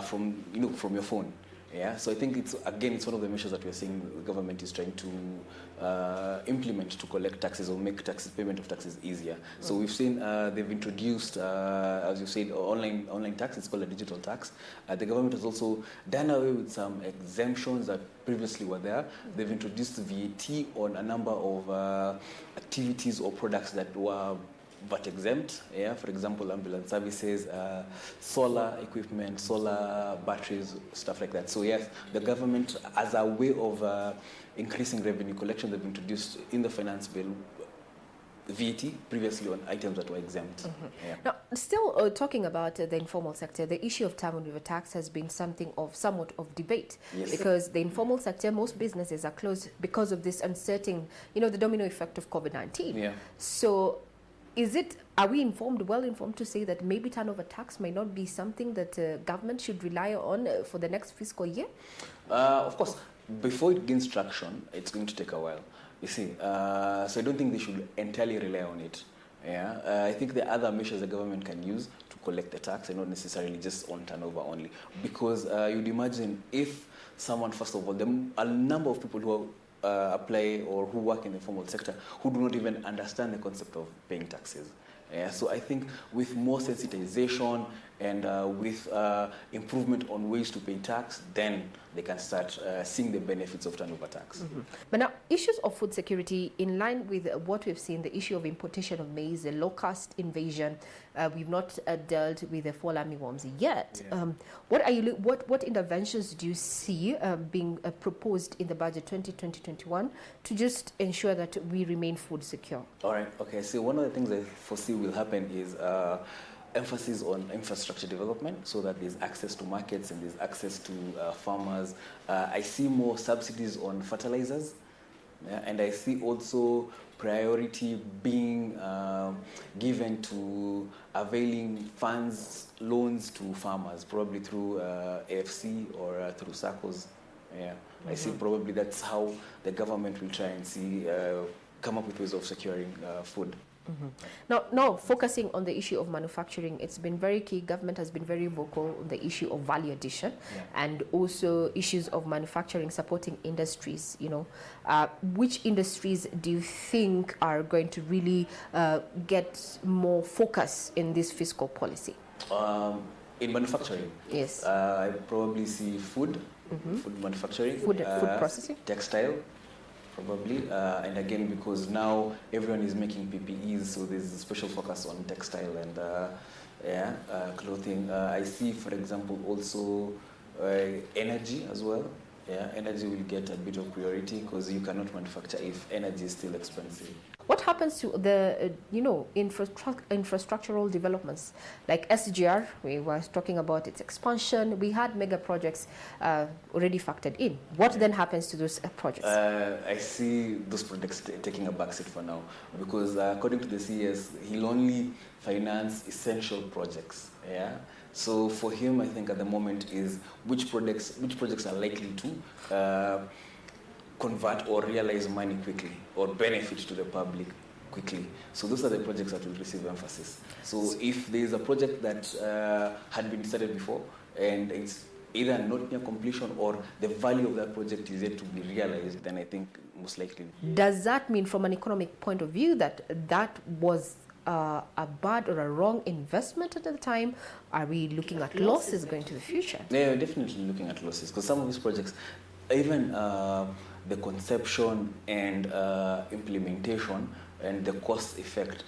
from your phone. Yeah, so I think it's one of the measures that we're seeing the government is trying to implement to collect taxes or make payment of taxes easier. So we've seen they've introduced, as you said, online tax. It's called a digital tax. The government has also done away with some exemptions that previously were there. They've introduced VAT on a number of activities or products that were VAT exempt, yeah, for example, ambulance services, solar equipment, solar batteries, stuff like that. So yes, the government, as a way of increasing revenue collection, they've introduced in the finance bill VAT previously on items that were exempt. Yeah. Now, still talking about the informal sector, the issue of turnover tax has been somewhat of debate. Yes. Because the informal sector, most businesses are closed because of this uncertain, the domino effect of COVID-19. Yeah. So are we well informed to say that maybe turnover tax might not be something that government should rely on for the next fiscal year? Of course, before it gains traction, it's going to take a while. You see, so I don't think they should entirely rely on it. Yeah, I think there are other measures the government can use to collect the tax, and not necessarily just on turnover only. Because you'd imagine if someone, first of all, a number of people who apply or who work in the formal sector who do not even understand the concept of paying taxes. Yeah, so I think with more sensitization and with improvement on ways to pay tax, then they can start seeing the benefits of turnover tax. But now, issues of food security, in line with what we've seen, the issue of importation of maize, the locust invasion, we've not dealt with the fall armyworms yet. Yeah. What interventions do you see being proposed in the budget 2020-21 to just ensure that we remain food secure? All right. Okay. So one of the things I foresee will happen is emphasis on infrastructure development, so that there's access to markets and there's access to farmers. I see more subsidies on fertilizers, yeah, and I see also priority being given to availing funds, loans to farmers, probably through AFC or through SACCOs. Yeah, I see probably that's how the government will try and come up with ways of securing food. Now, focusing on the issue of manufacturing, it's been very key. Government has been very vocal on the issue of value addition, and also issues of manufacturing, supporting industries. Which industries do you think are going to really get more focus in this fiscal policy? In manufacturing, yes, I probably see food manufacturing, food processing, textile. Probably, and again, because now everyone is making PPEs, so there's a special focus on textile and clothing. I see, for example, also energy as well. Yeah, energy will get a bit of priority because you cannot manufacture if energy is still expensive. What happens to the, infrastructural developments like SGR? We were talking about its expansion. We had mega projects already factored in. What then happens to those projects? I see those projects taking a backseat for now because according to the CES, he'll only finance essential projects. Yeah. So for him, I think at the moment is which projects are likely to convert or realize money quickly or benefit to the public quickly. So those are the projects that will receive emphasis. So if there is a project that had been started before and it's either not near completion or the value of that project is yet to be realized, then I think most likely. Does that mean from an economic point of view that was a bad or a wrong investment at the time? Are we looking at losses going to the future? Yeah, definitely looking at losses because some of these projects, even the conception and implementation and the cost effect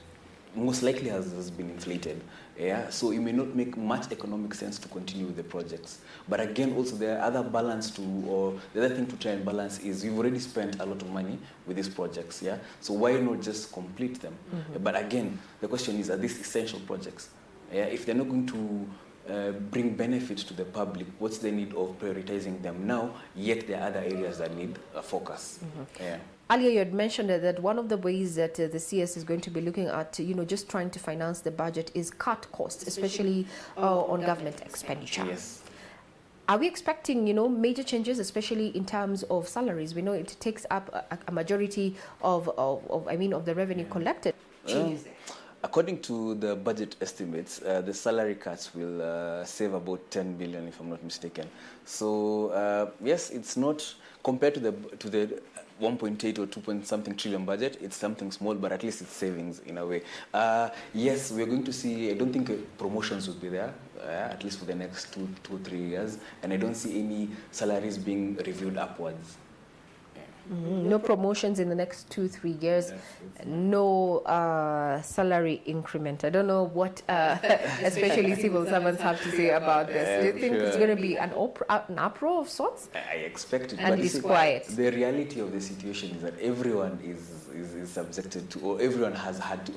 most likely has been inflated. Yeah, so it may not make much economic sense to continue with the projects. But again, also the other the other thing to try and balance is we've already spent a lot of money with these projects. Yeah, so why not just complete them? But again, the question is, are these essential projects? Yeah, if they're not going to bring benefits to the public, what's the need of prioritizing them now, yet there are other areas that need a focus. Yeah. Earlier you had mentioned that one of the ways that the CS is going to be looking at, just trying to finance the budget is cut costs, especially on government expenditure. Yes. Are we expecting, major changes, especially in terms of salaries? We know it takes up a majority of the revenue collected. According to the budget estimates, the salary cuts will save about 10 billion, if I'm not mistaken. So yes, it's not compared to the 1.8 or 2-point-something trillion budget. It's something small, but at least it's savings in a way. Yes, we're going to see. I don't think promotions will be there, at least for the next 2 or 3 years, and I don't see any salaries being reviewed upwards. No promotions in the next 2-3 years. No salary increment. I don't know what especially civil servants have to say about this. Do you think it's going to be an uproar of sorts? I expect it. And disquiet. The reality of the situation is that everyone is subjected to, or everyone has had to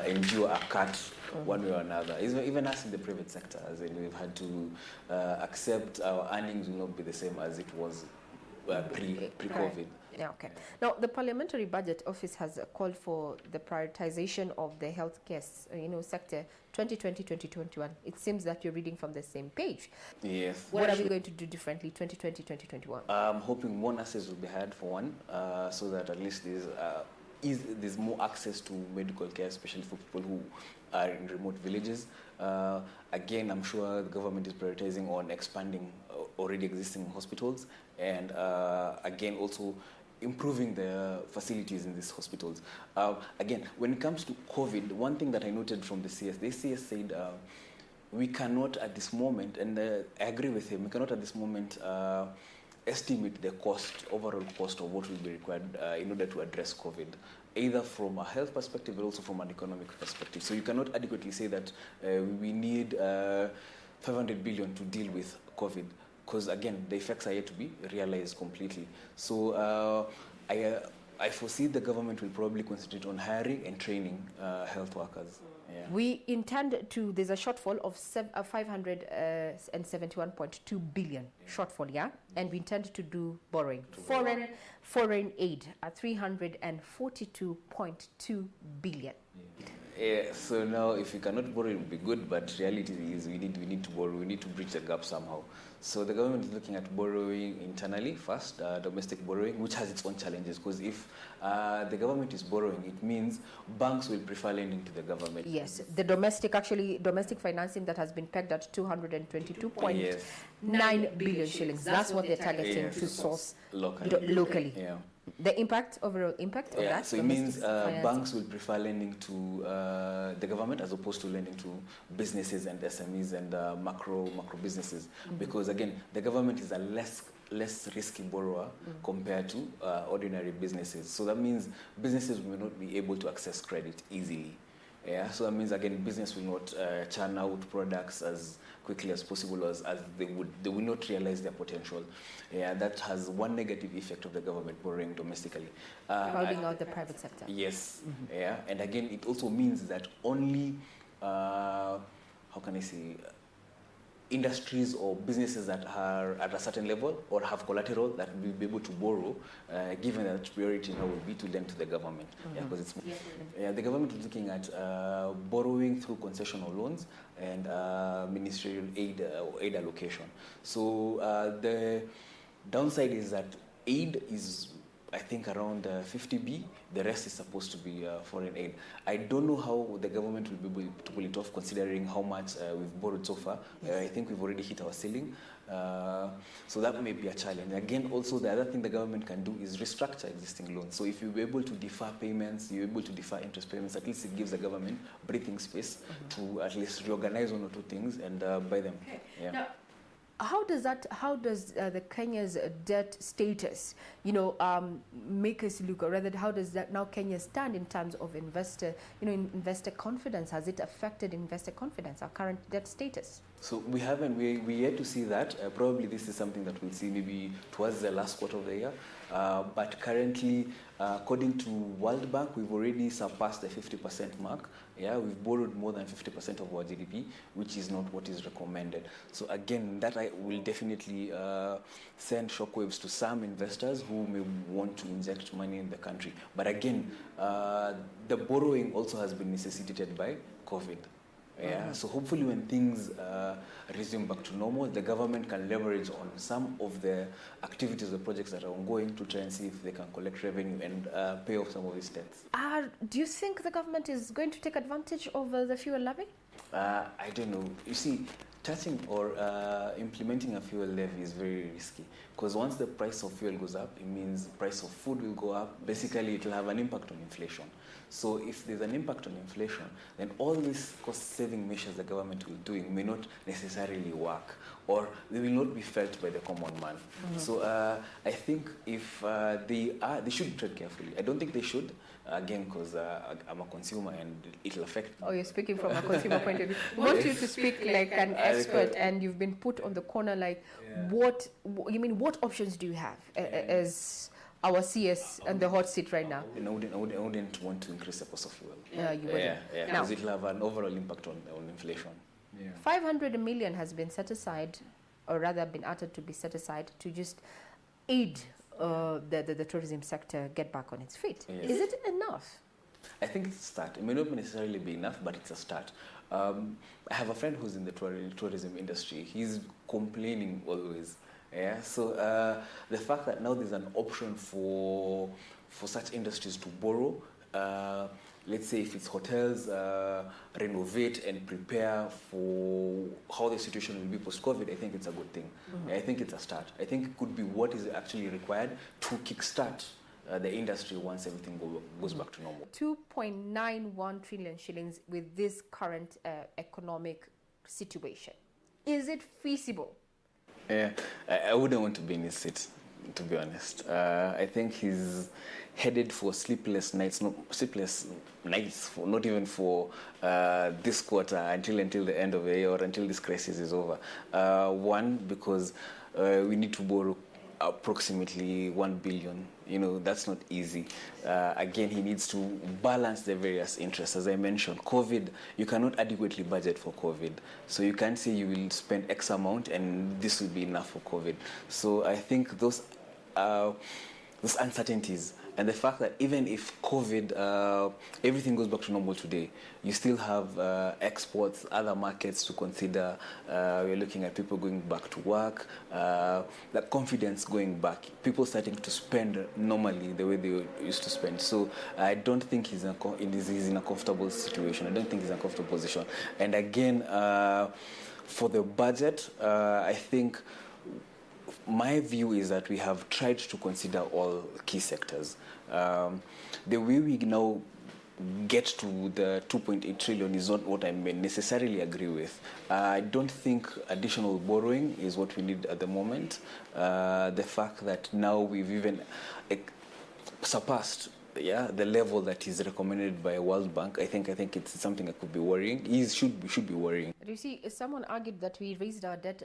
endure a cut one way or another. Even us in the private sector, as in we've had to accept our earnings will not be the same as it was pre-COVID. Yeah, okay. Now, the Parliamentary Budget Office has called for the prioritization of the healthcare, sector 2020-2021. It seems that you're reading from the same page. Yes. What are we going to do differently 2020-2021? I'm hoping more nurses will be hired for one, so that at least there's more access to medical care, especially for people who are in remote villages. Again, I'm sure the government is prioritizing on expanding already existing hospitals, and again, also improving the facilities in these hospitals. Again, when it comes to COVID, one thing that I noted from the CS said we cannot at this moment, and I agree with him, we cannot at this moment estimate the overall cost of what will be required in order to address COVID, either from a health perspective but also from an economic perspective. So you cannot adequately say that we need 500 billion to deal with COVID, because again, the effects are yet to be realized completely. So I foresee the government will probably concentrate on hiring and training health workers. Yeah. We intend to, there's a shortfall of 571.2 billion shortfall, yeah? And we intend to do borrowing. Foreign aid at 342.2 billion. Yeah, so now if we cannot borrow, it would be good, but reality is we need to borrow, we need to bridge the gap somehow. So the government is looking at borrowing internally first, domestic borrowing, which has its own challenges, because if the government is borrowing, it means banks will prefer lending to the government. Yes, the domestic financing that has been pegged at 222.9 billion shillings. That's what they're targeting to source locally. Yeah. The overall impact of that? So it means banks will prefer lending to the government as opposed to lending to businesses and SMEs and macro businesses, because again, the government is a less risky borrower compared to ordinary businesses. So that means businesses will not be able to access credit easily. Yeah, so that means again, business will not churn out products as quickly as possible as they will not realize their potential. Yeah, that has one negative effect of the government borrowing domestically. Crowding out the private sector. Yes, yeah, and again, it also means that only, how can I say, industries or businesses that are at a certain level or have collateral that will be able to borrow, given that priority now will be to lend to the government. Yeah, because it's the government is looking at borrowing through concessional loans and ministerial aid allocation. So the downside is that aid is, I think, around 50B. The rest is supposed to be foreign aid. I don't know how the government will be able to pull it off, considering how much we've borrowed so far. I think we've already hit our ceiling. So that may be a challenge. Again, also, the other thing the government can do is restructure existing loans. So if you're able to defer payments, you're able to defer interest payments, at least it gives the government breathing space to at least reorganize one or two things and buy them. Okay. Yeah. Now, how does the Kenya's debt status, make us look, or rather, how does that now Kenya stand in terms of investor confidence? Has it affected investor confidence, our current debt status? So we haven't, we yet to see that. Probably this is something that we'll see maybe towards the last quarter of the year. But currently, according to World Bank, we've already surpassed the 50% mark. Yeah, we've borrowed more than 50% of our GDP, which is not what is recommended. So again, that will definitely send shockwaves to some investors who may want to inject money in the country. But again, the borrowing also has been necessitated by COVID. Yeah, so hopefully when things resume back to normal, the government can leverage on some of the activities, the projects that are ongoing, to try and see if they can collect revenue and pay off some of these debts. Do you think the government is going to take advantage of the fuel levy? I don't know. You see, touching or implementing a fuel levy is very risky, because once the price of fuel goes up, it means the price of food will go up. Basically, it will have an impact on inflation. So if there's an impact on inflation, then all these cost-saving measures the government will be doing may not necessarily work. or they will not be felt by the common man. So I think if they should tread carefully. I don't think they should, again, because I'm a consumer and it'll affect me. Oh, you're speaking from a consumer point of view. We want you to speak like an expert, and you've been put on the corner. Like, what options do you have as our CS and the hot seat right now? I wouldn't want to increase the cost of fuel. You wouldn't. Because it'll have an overall impact on inflation. 500 million has been set aside, or rather been uttered to be set aside to just aid the tourism sector get back on its feet. Yes. Is it enough? I think it's a start. It may not necessarily be enough, but it's a start. I have a friend who's in the tourism industry. He's complaining always. Yeah. So the fact that now there's an option for such industries to borrow, let's say if it's hotels, renovate and prepare for how the situation will be post-COVID, I think it's a good thing. I think it's a start. I think it could be what is actually required to kickstart the industry once everything goes back to normal. 2.91 trillion shillings with this current economic situation. Is it feasible? I wouldn't want to be in his seat, to be honest. I think he's headed for sleepless nights, not even for this quarter until the end of the year or until this crisis is over. One, because we need to borrow approximately 1 billion. That's not easy. Again, he needs to balance the various interests. As I mentioned, COVID, you cannot adequately budget for COVID. So you can't say you will spend X amount and this will be enough for COVID. So I think those uncertainties, and the fact that even if COVID, everything goes back to normal today, you still have exports, other markets to consider. We're looking at people going back to work, that confidence going back, people starting to spend normally the way they used to spend. So I don't think he's in a comfortable situation. I don't think he's in a comfortable position. And again, for the budget, I think my view is that we have tried to consider all key sectors. The way we now get to the 2.8 trillion is not what I may necessarily agree with. I don't think additional borrowing is what we need at the moment. The fact that now we've even surpassed the level that is recommended by World Bank, I think it's something that could be worrying. We should be worrying. You see, someone argued that we raised our debt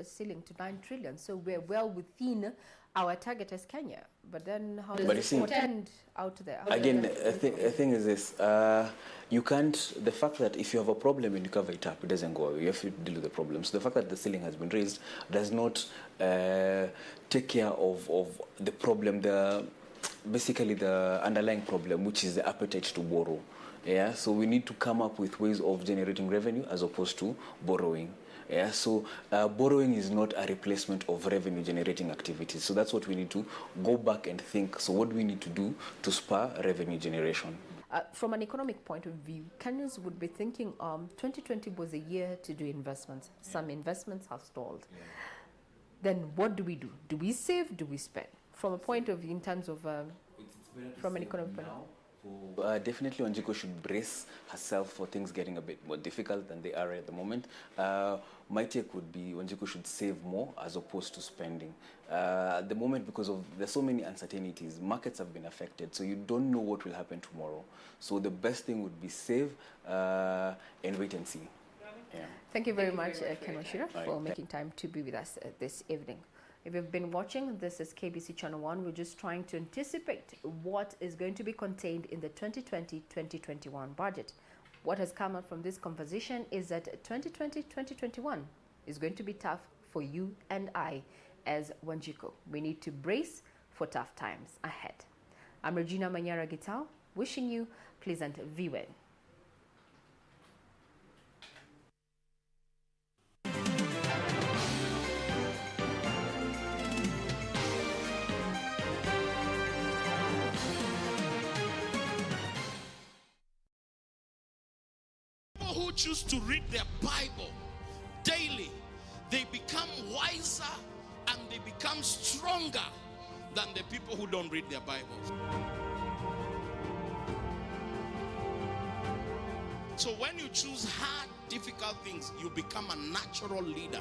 ceiling to 9 trillion, so we're well within our target as Kenya. But then how does it portend out there? Again, the thing is this, you can't, the fact that if you have a problem and you cover it up, it doesn't go away. You have to deal with the problem. So the fact that the ceiling has been raised does not take care of the problem, basically the underlying problem, which is the appetite to borrow. So we need to come up with ways of generating revenue as opposed to borrowing. So borrowing is not a replacement of revenue generating activities. So that's what we need to go back and think. So what do we need to do to spur revenue generation? From an economic point of view, Kenyans would be thinking 2020 was a year to do investments. Some investments have stalled. Then what do we do? Do we save? Do we spend? From a point of view, in terms of, from an economic point of view? Definitely Wanjiku should brace herself for things getting a bit more difficult than they are at the moment. My take would be Wanjiku should save more as opposed to spending. At the moment, because there's so many uncertainties, markets have been affected, so you don't know what will happen tomorrow. So the best thing would be save and wait and see. Thank you very much, Ken Wachira, for making time to be with us this evening. If you've been watching, this is KBC Channel 1. We're just trying to anticipate what is going to be contained in the 2020-2021 budget. What has come out from this conversation is that 2020-2021 is going to be tough for you and I as Wanjiku. We need to brace for tough times ahead. I'm Regina Manyara Gitao, wishing you pleasant viewing. Who choose to read their Bible daily, they become wiser and they become stronger than the people who don't read their Bibles. So when you choose hard, difficult things, you become a natural leader.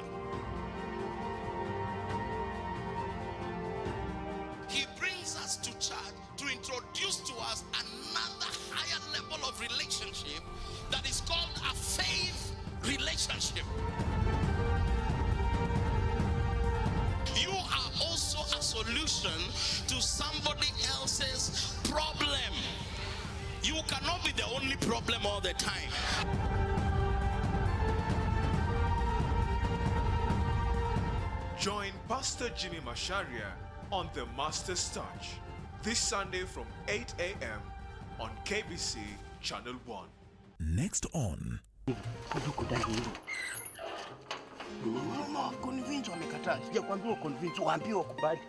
of relationship that is called a faith relationship. You are also a solution to somebody else's problem. You cannot be the only problem all the time. Join Pastor Jimmy Masharia on The Master's Touch this Sunday from 8 a.m. on KBC Channel 1. Next on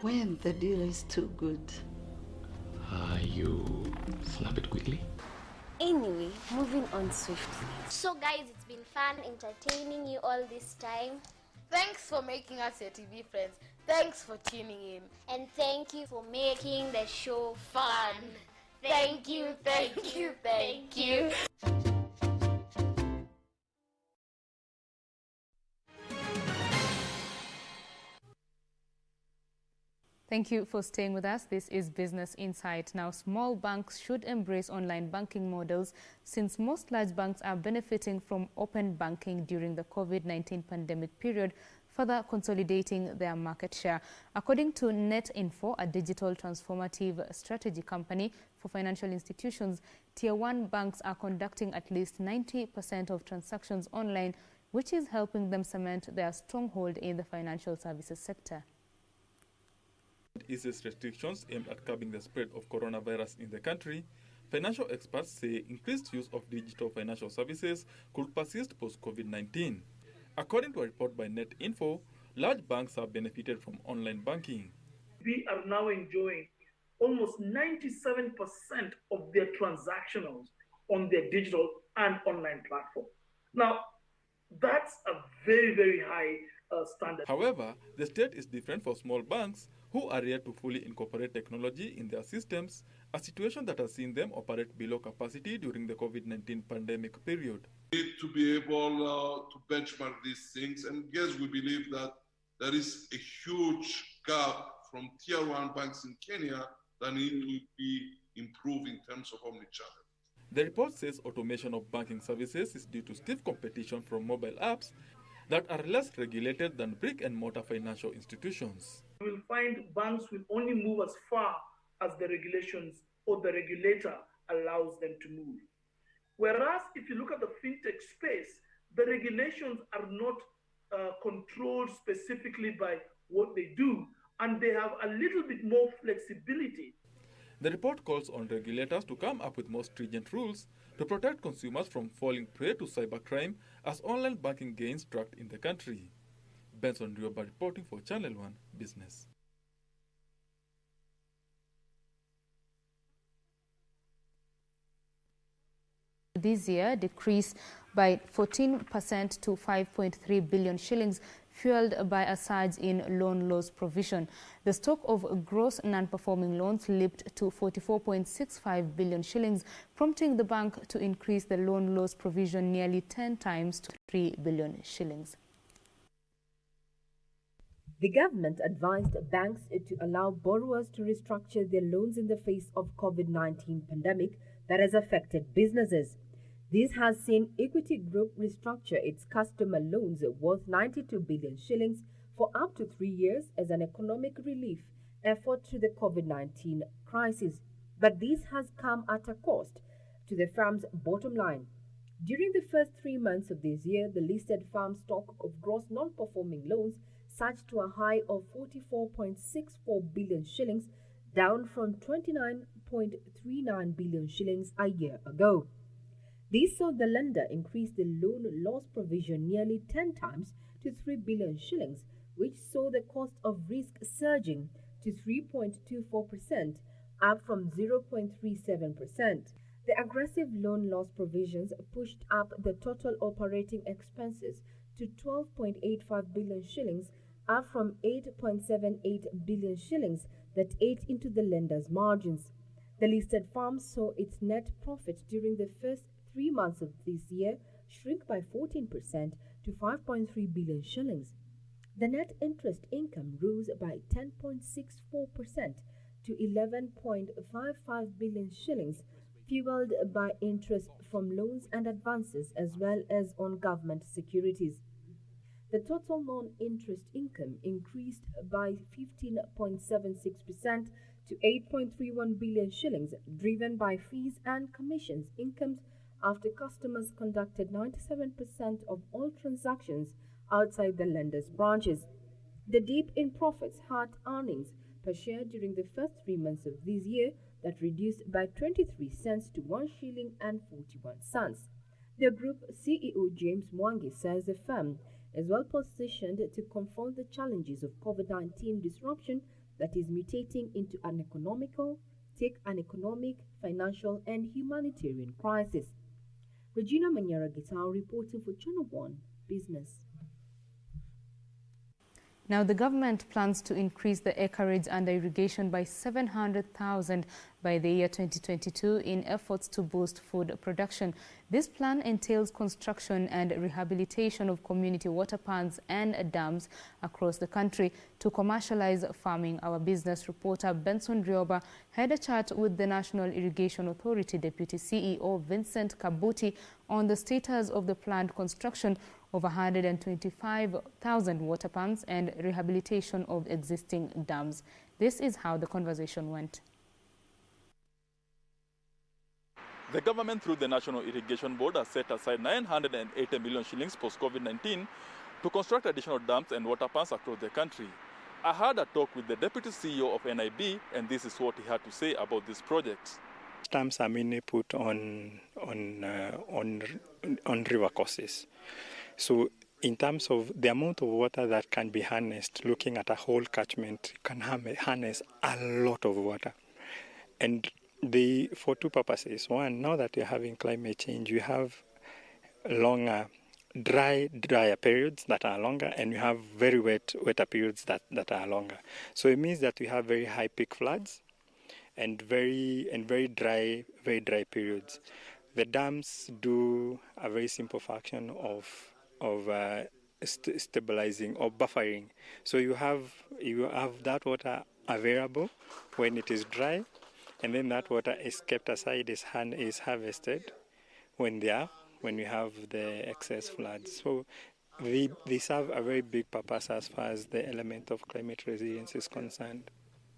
When the deal is too good. You snap it quickly. Anyway, moving on swiftly. So guys, it's been fun entertaining you all this time. Thanks for making us your TV friends. Thanks for tuning in. And thank you for making the show fun. Thank you, thank you, thank you. Thank you for staying with us. This is Business Insight. Now, small banks should embrace online banking models since most large banks are benefiting from open banking during the COVID-19 pandemic period, further consolidating their market share. According to NetInfo, a digital transformative strategy company for financial institutions, Tier 1 banks are conducting at least 90% of transactions online, which is helping them cement their stronghold in the financial services sector. Eases restrictions aimed at curbing the spread of coronavirus in the country, financial experts say increased use of digital financial services could persist post-COVID-19. According to a report by NetInfo, large banks have benefited from online banking. We are now enjoying almost 97% of their transactionals on their digital and online platform. Now, that's a very, very high standard. However, the state is different for small banks who are yet to fully incorporate technology in their systems, a situation that has seen them operate below capacity during the COVID-19 pandemic period. We need to be able to benchmark these things, and yes, we believe that there is a huge gap from Tier 1 banks in Kenya that need to be improved in terms of omnichannel. The report says automation of banking services is due to stiff competition from mobile apps that are less regulated than brick-and-mortar financial institutions. You will find banks will only move as far as the regulations or the regulator allows them to move. Whereas if you look at the fintech space, the regulations are not controlled specifically by what they do, and they have a little bit more flexibility. The report calls on regulators to come up with more stringent rules to protect consumers from falling prey to cybercrime as online banking gains tracked in the country. Benson Rioba reporting for Channel 1 Business. This year decreased by 14% to 5.3 billion shillings, fueled by a surge in loan loss provision. The stock of gross non-performing loans leaped to 44.65 billion shillings, prompting the bank to increase the loan loss provision nearly 10 times to 3 billion shillings. The government advised banks to allow borrowers to restructure their loans in the face of COVID-19 pandemic that has affected businesses. This has seen Equity Group restructure its customer loans worth 92 billion shillings for up to 3 years as an economic relief effort to the COVID-19 crisis. But this has come at a cost to the firm's bottom line. During the first 3 months of this year, the listed firm's stock of gross non-performing loans surged to a high of 44.64 billion shillings, down from 29.39 billion shillings a year ago. This saw the lender increase the loan loss provision nearly 10 times to 3 billion shillings, which saw the cost of risk surging to 3.24%, up from 0.37%. The aggressive loan loss provisions pushed up the total operating expenses to 12.85 billion shillings, up from 8.78 billion shillings that ate into the lender's margins. The listed firm saw its net profit during the first 3 months of this year shrink by 14% to 5.3 billion shillings. The net interest income rose by 10.64% to 11.55 billion shillings, fueled by interest from loans and advances as well as on government securities. The total non-interest income increased by 15.76% to 8.31 billion shillings, driven by fees and commissions incomes after customers conducted 97% of all transactions outside the lender's branches. The dip in profits hurt earnings per share during the first 3 months of this year, that reduced by 23 cents to 1 shilling and 41 cents. The group CEO James Mwangi says the firm is well positioned to confront the challenges of COVID-19 disruption that is mutating into an economic, financial, and humanitarian crisis. Regina Manyara-Gitao reporting for Channel 1 Business. Now, the government plans to increase the acreage under irrigation by 700,000 by the year 2022 in efforts to boost food production. This plan entails construction and rehabilitation of community water ponds and dams across the country to commercialize farming. Our business reporter Benson Rioba had a chat with the National Irrigation Authority Deputy CEO Vincent Kabuti on the status of the planned construction of 125,000 water ponds and rehabilitation of existing dams. This is how the conversation went. The government, through the National Irrigation Board, has set aside 980 million shillings post-COVID-19 to construct additional dams and water ponds across the country. I had a talk with the Deputy CEO of NIB, and this is what he had to say about this project. Dams are mainly put on river courses. So in terms of the amount of water that can be harnessed, looking at a whole catchment, you can harness a lot of water. And for two purposes. One, now that we're having climate change, we have longer drier periods that are longer, and we have very wetter periods that are longer. So it means that we have very high peak floods and very dry periods. The dams do a very simple function of stabilizing or buffering. So you have that water available when it is dry, and then that water is kept aside, is harvested when we have the excess floods. So they serve a very big purpose as far as the element of climate resilience is concerned.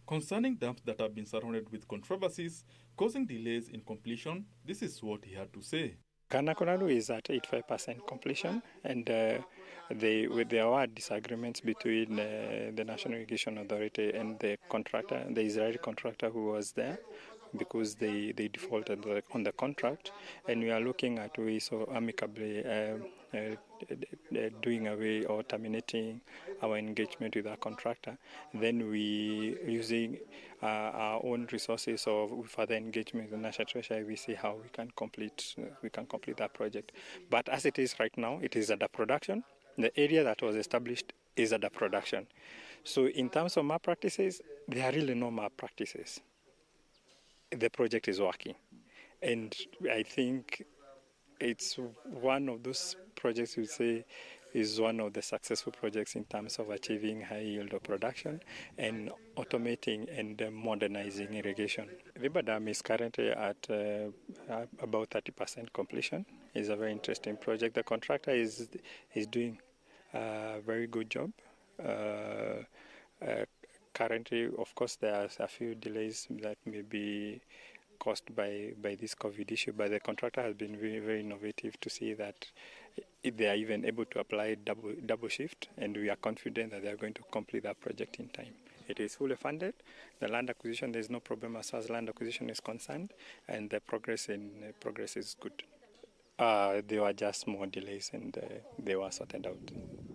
Concerning dams that have been surrounded with controversies, causing delays in completion, this is what he had to say. Kanakonadu is at 85% completion, and there were disagreements between the National Irrigation Authority and the contractor, the Israeli contractor who was there, because they defaulted on the contract, and we are looking at ways of amicably doing away or terminating our engagement with our contractor. Then we, using our own resources or further engagement with the National Treasury, we see how we can complete that project. But as it is right now, it is under production. The area that was established is under production. So in terms of malpractices, there are really no malpractices. The project is working, and I think it's one of those projects you say is one of the successful projects in terms of achieving high yield of production and automating and modernizing irrigation. River Dam is currently at about 30% completion. It's a very interesting project. The contractor is doing a very good job. Currently, of course, there are a few delays that may be caused by this COVID issue, but the contractor has been very, very innovative to see that they are even able to apply double shift, and we are confident that they are going to complete that project in time. It is fully funded. The land acquisition, there is no problem as far as land acquisition is concerned, and the progress is good. There were just small delays, and they were sorted out.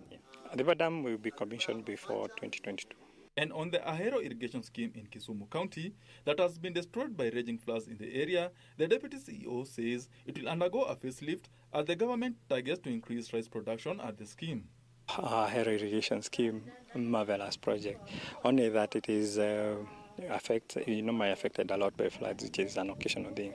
Yeah. The River Dam will be commissioned before 2022. And on the Ahero irrigation scheme in Kisumu County that has been destroyed by raging floods in the area, the Deputy CEO says it will undergo a facelift as the government targets to increase rice production at the scheme. Ahero irrigation scheme, a marvelous project. Only that it is affected a lot by floods, which is an occasional thing.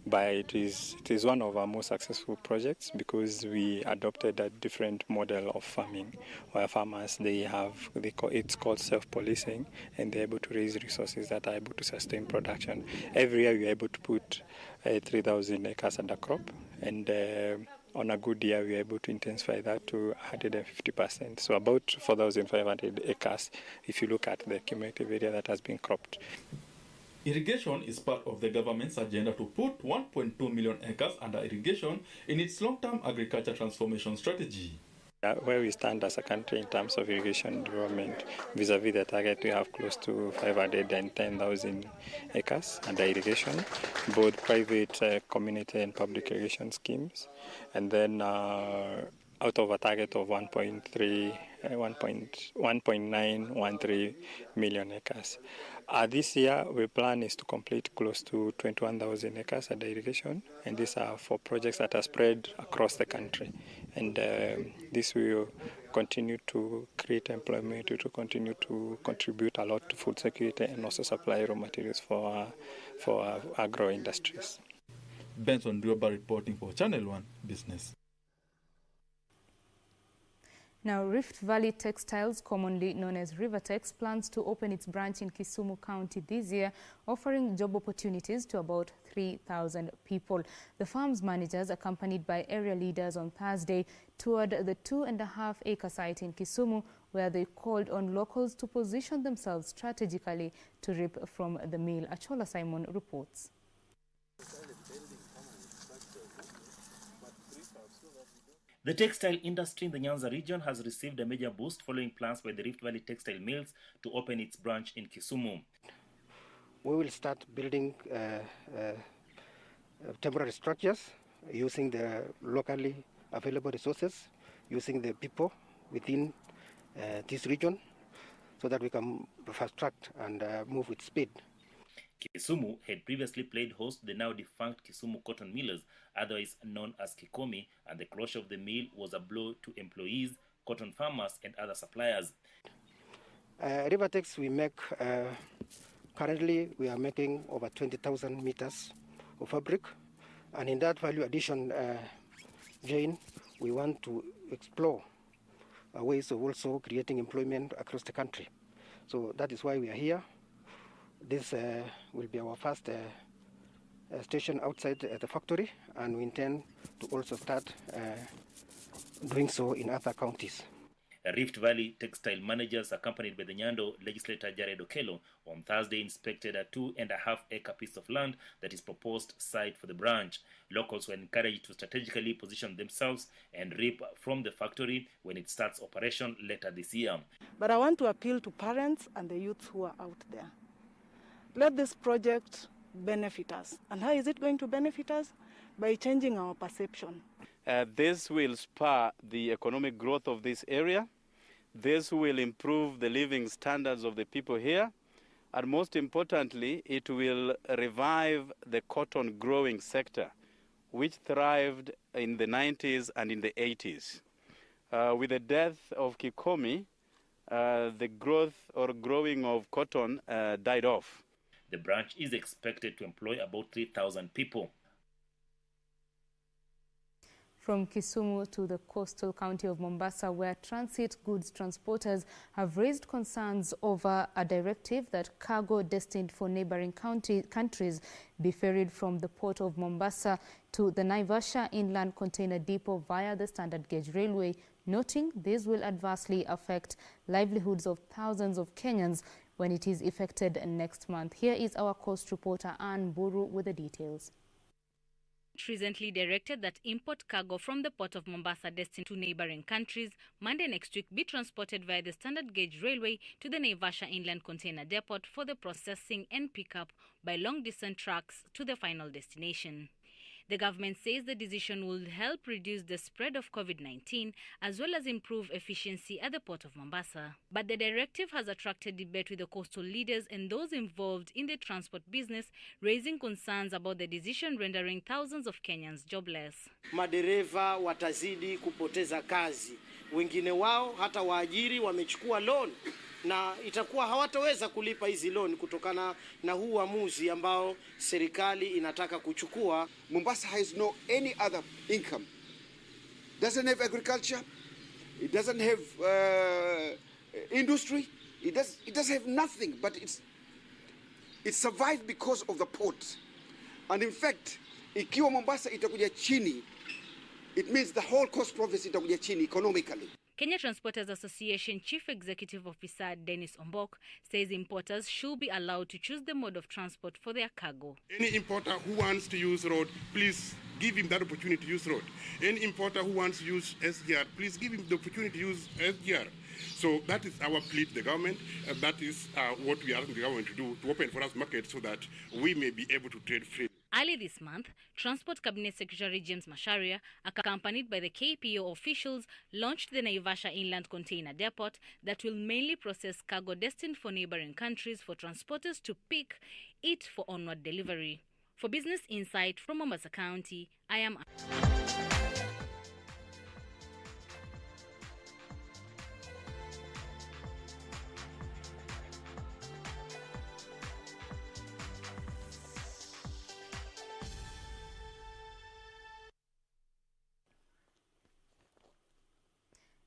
But it is one of our most successful projects because we adopted a different model of farming, where farmers it's called self-policing, and they're able to raise resources that are able to sustain production. Every year we're able to put 3,000 acres under crop, and on a good year we're able to intensify that to 150%. So about 4,500 acres if you look at the cumulative area that has been cropped. Irrigation is part of the government's agenda to put 1.2 million acres under irrigation in its long-term agriculture transformation strategy. Where we stand as a country in terms of irrigation development, vis-a-vis the target, we have close to 510,000 acres under irrigation, both private, community and public irrigation schemes. And then out of a target of 1.913 million acres. This year, our plan is to complete close to 21,000 acres under irrigation, and these are for projects that are spread across the country. And this will continue to create employment, it will continue to contribute a lot to food security and also supply raw materials for agro industries. Benson Dioba reporting for Channel 1 Business. Now, Rift Valley Textiles, commonly known as Rivertex, plans to open its branch in Kisumu County this year, offering job opportunities to about 3,000 people. The firm's managers, accompanied by area leaders on Thursday, toured the 2.5-acre site in Kisumu, where they called on locals to position themselves strategically to reap from the mill. Achola Simon reports. The textile industry in the Nyanza region has received a major boost following plans by the Rift Valley Textile Mills to open its branch in Kisumu. We will start building temporary structures using the locally available resources, using the people within this region, so that we can fast track and move with speed. Kisumu had previously played host to the now defunct Kisumu Cotton Millers, otherwise known as Kikomi, and the closure of the mill was a blow to employees, cotton farmers and other suppliers. Rivertex, we make, currently we are making over 20,000 meters of fabric, and in that value addition, Jane, we want to explore ways of also creating employment across the country. So that is why we are here. This will be our first station outside the factory, and we intend to also start doing so in other counties. Rift Valley textile managers, accompanied by the Nyando legislator Jared Okello, on Thursday inspected a 2.5-acre piece of land that is proposed site for the branch. Locals were encouraged to strategically position themselves and reap from the factory when it starts operation later this year. But I want to appeal to parents and the youths who are out there. Let this project benefit us. And how is it going to benefit us? By changing our perception. This will spur the economic growth of this area. This will improve the living standards of the people here. And most importantly, it will revive the cotton growing sector, which thrived in the 90s and in the 80s. With the death of Kikomi, the growth or growing of cotton died off. The branch is expected to employ about 3,000 people. From Kisumu to the coastal county of Mombasa, where transit goods transporters have raised concerns over a directive that cargo destined for neighboring countries be ferried from the port of Mombasa to the Naivasha Inland Container Depot via the standard gauge railway, noting this will adversely affect livelihoods of thousands of Kenyans when it is effected next month. Here is our coast reporter Ann Buru with the details. It recently directed that import cargo from the port of Mombasa destined to neighboring countries Monday next week be transported via the standard gauge railway to the Naivasha Inland Container Depot for the processing and pickup by long-distance trucks to the final destination. The government says the decision will help reduce the spread of COVID-19 as well as improve efficiency at the port of Mombasa. But the directive has attracted debate with the coastal leaders and those involved in the transport business, raising concerns about the decision rendering thousands of Kenyans jobless. Madereva watazidi kupoteza kazi. Wengine wao hata waajiri wamechukua loan na itakuwa hawataweza kulipa hizi loan kutokana na huu uamuzi ambao serikali inataka kuchukua. Mombasa has no any other income. Doesn't have agriculture. It doesn't have industry. It doesn't have nothing, but it survived because of the port. And in fact, ikiwa Mombasa itakuja chini, it means the whole coast province itakuja chini economically. Kenya Transporters Association Chief Executive Officer Dennis Ombok says importers should be allowed to choose the mode of transport for their cargo. Any importer who wants to use road, please give him that opportunity to use road. Any importer who wants to use SGR, please give him the opportunity to use SGR. So that is our plea to the government, and that is what we are asking the government to do, to open for us market so that we may be able to trade freely. Early this month, Transport Cabinet Secretary James Macharia, accompanied by the KPO officials, launched the Naivasha Inland Container Depot that will mainly process cargo destined for neighboring countries for transporters to pick it for onward delivery. For Business Insight from Mombasa County, I am...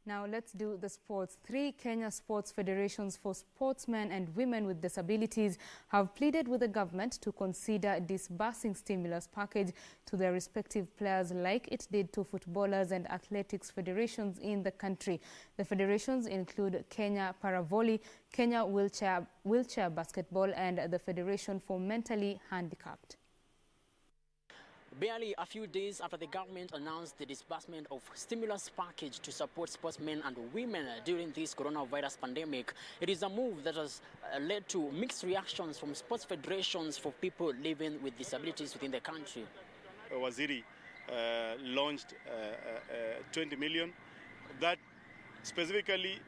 Now let's do the sports. 3 Kenya sports federations for sportsmen and women with disabilities have pleaded with the government to consider disbursing stimulus package to their respective players like it did to footballers and athletics federations in the country. The federations include Kenya Paravolley, Kenya Wheelchair Basketball and the Federation for Mentally Handicapped. Barely a few days after the government announced the disbursement of stimulus package to support sportsmen and women during this coronavirus pandemic, it is a move that has led to mixed reactions from sports federations for people living with disabilities within the country. Waziri launched 20 million. That specifically,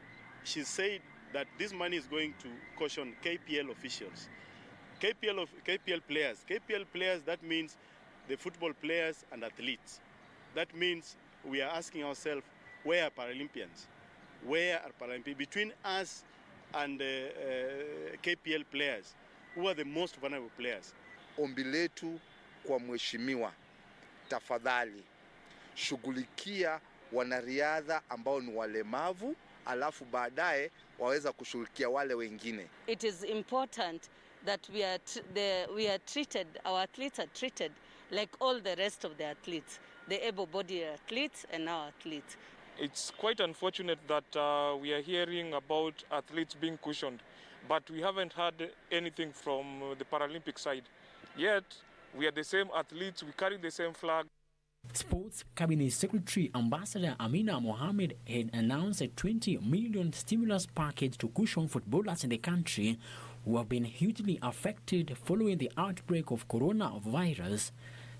she said that this money is going to caution KPL officials, KPL players. That means the football players and athletes. That means we are asking ourselves, where are Paralympians? Where are Paralympians? Between us and KPL players, who are the most vulnerable players? Ombi letu kwa mheshimiwa, tafadhali shughulikia wanariadha ambao ni walemavu, alafu baadaye waweza kushughulikia wale wengine. It is important that our athletes are treated like all the rest of the athletes, the able-bodied athletes and our athletes. It's quite unfortunate that we are hearing about athletes being cushioned, but we haven't heard anything from the Paralympic side. Yet, we are the same athletes, we carry the same flag. Sports Cabinet Secretary Ambassador Amina Mohammed had announced a 20 million stimulus package to cushion footballers in the country who have been hugely affected following the outbreak of coronavirus.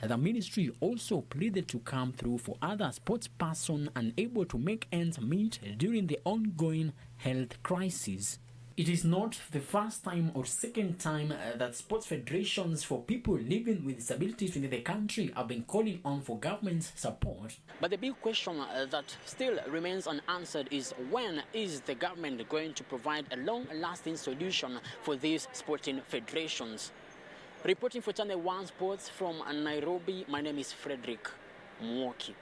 The ministry also pleaded to come through for other sports persons unable to make ends meet during the ongoing health crisis. It is not the first time or second time that sports federations for people living with disabilities within the country have been calling on for government support. But the big question that still remains unanswered is, when is the government going to provide a long-lasting solution for these sporting federations? Reporting for Channel 1 Sports from Nairobi, my name is Frederick Mwoki.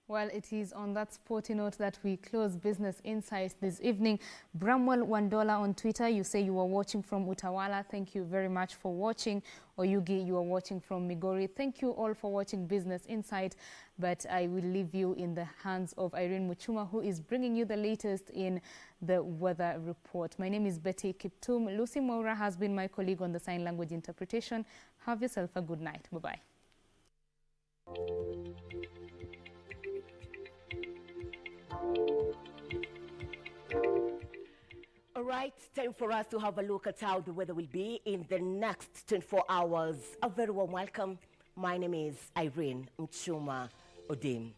Well, it is on that sporty note that we close Business Insights this evening. Bramwell Wandola on Twitter, you say you are watching from Utawala. Thank you very much for watching. Oyugi, you are watching from Migori. Thank you all for watching Business Insight. But I will leave you in the hands of Irene Muchuma, who is bringing you the latest in the weather report. My name is Betty Kiptum. Lucy Moura has been my colleague on the sign language interpretation. Have yourself a good night. Bye-bye. All right, time for us to have a look at how the weather will be in the next 24 hours. A very warm welcome. My name is Irene Mchuma Odim.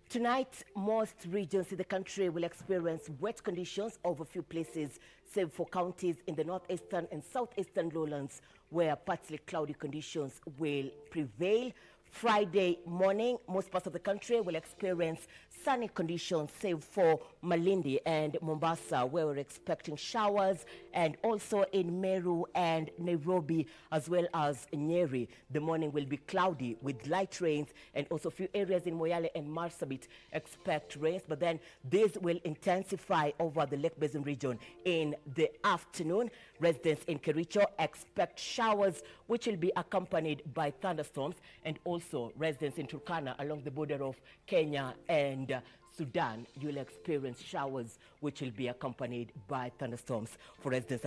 Tonight, most regions in the country will experience wet conditions over a few places, save for counties in the northeastern and southeastern lowlands, where partly cloudy conditions will prevail. Friday morning, most parts of the country will experience sunny conditions, save for Malindi and Mombasa, where we're expecting showers, and also in Meru and Nairobi, as well as Nyeri. The morning will be cloudy with light rains, and also a few areas in Moyale and Marsabit expect rains, but then these will intensify over the Lake Basin region in the afternoon. Residents in Kericho expect showers, which will be accompanied by thunderstorms, and also residents in Turkana along the border of Kenya and Sudan, you'll experience showers, which will be accompanied by thunderstorms. For residents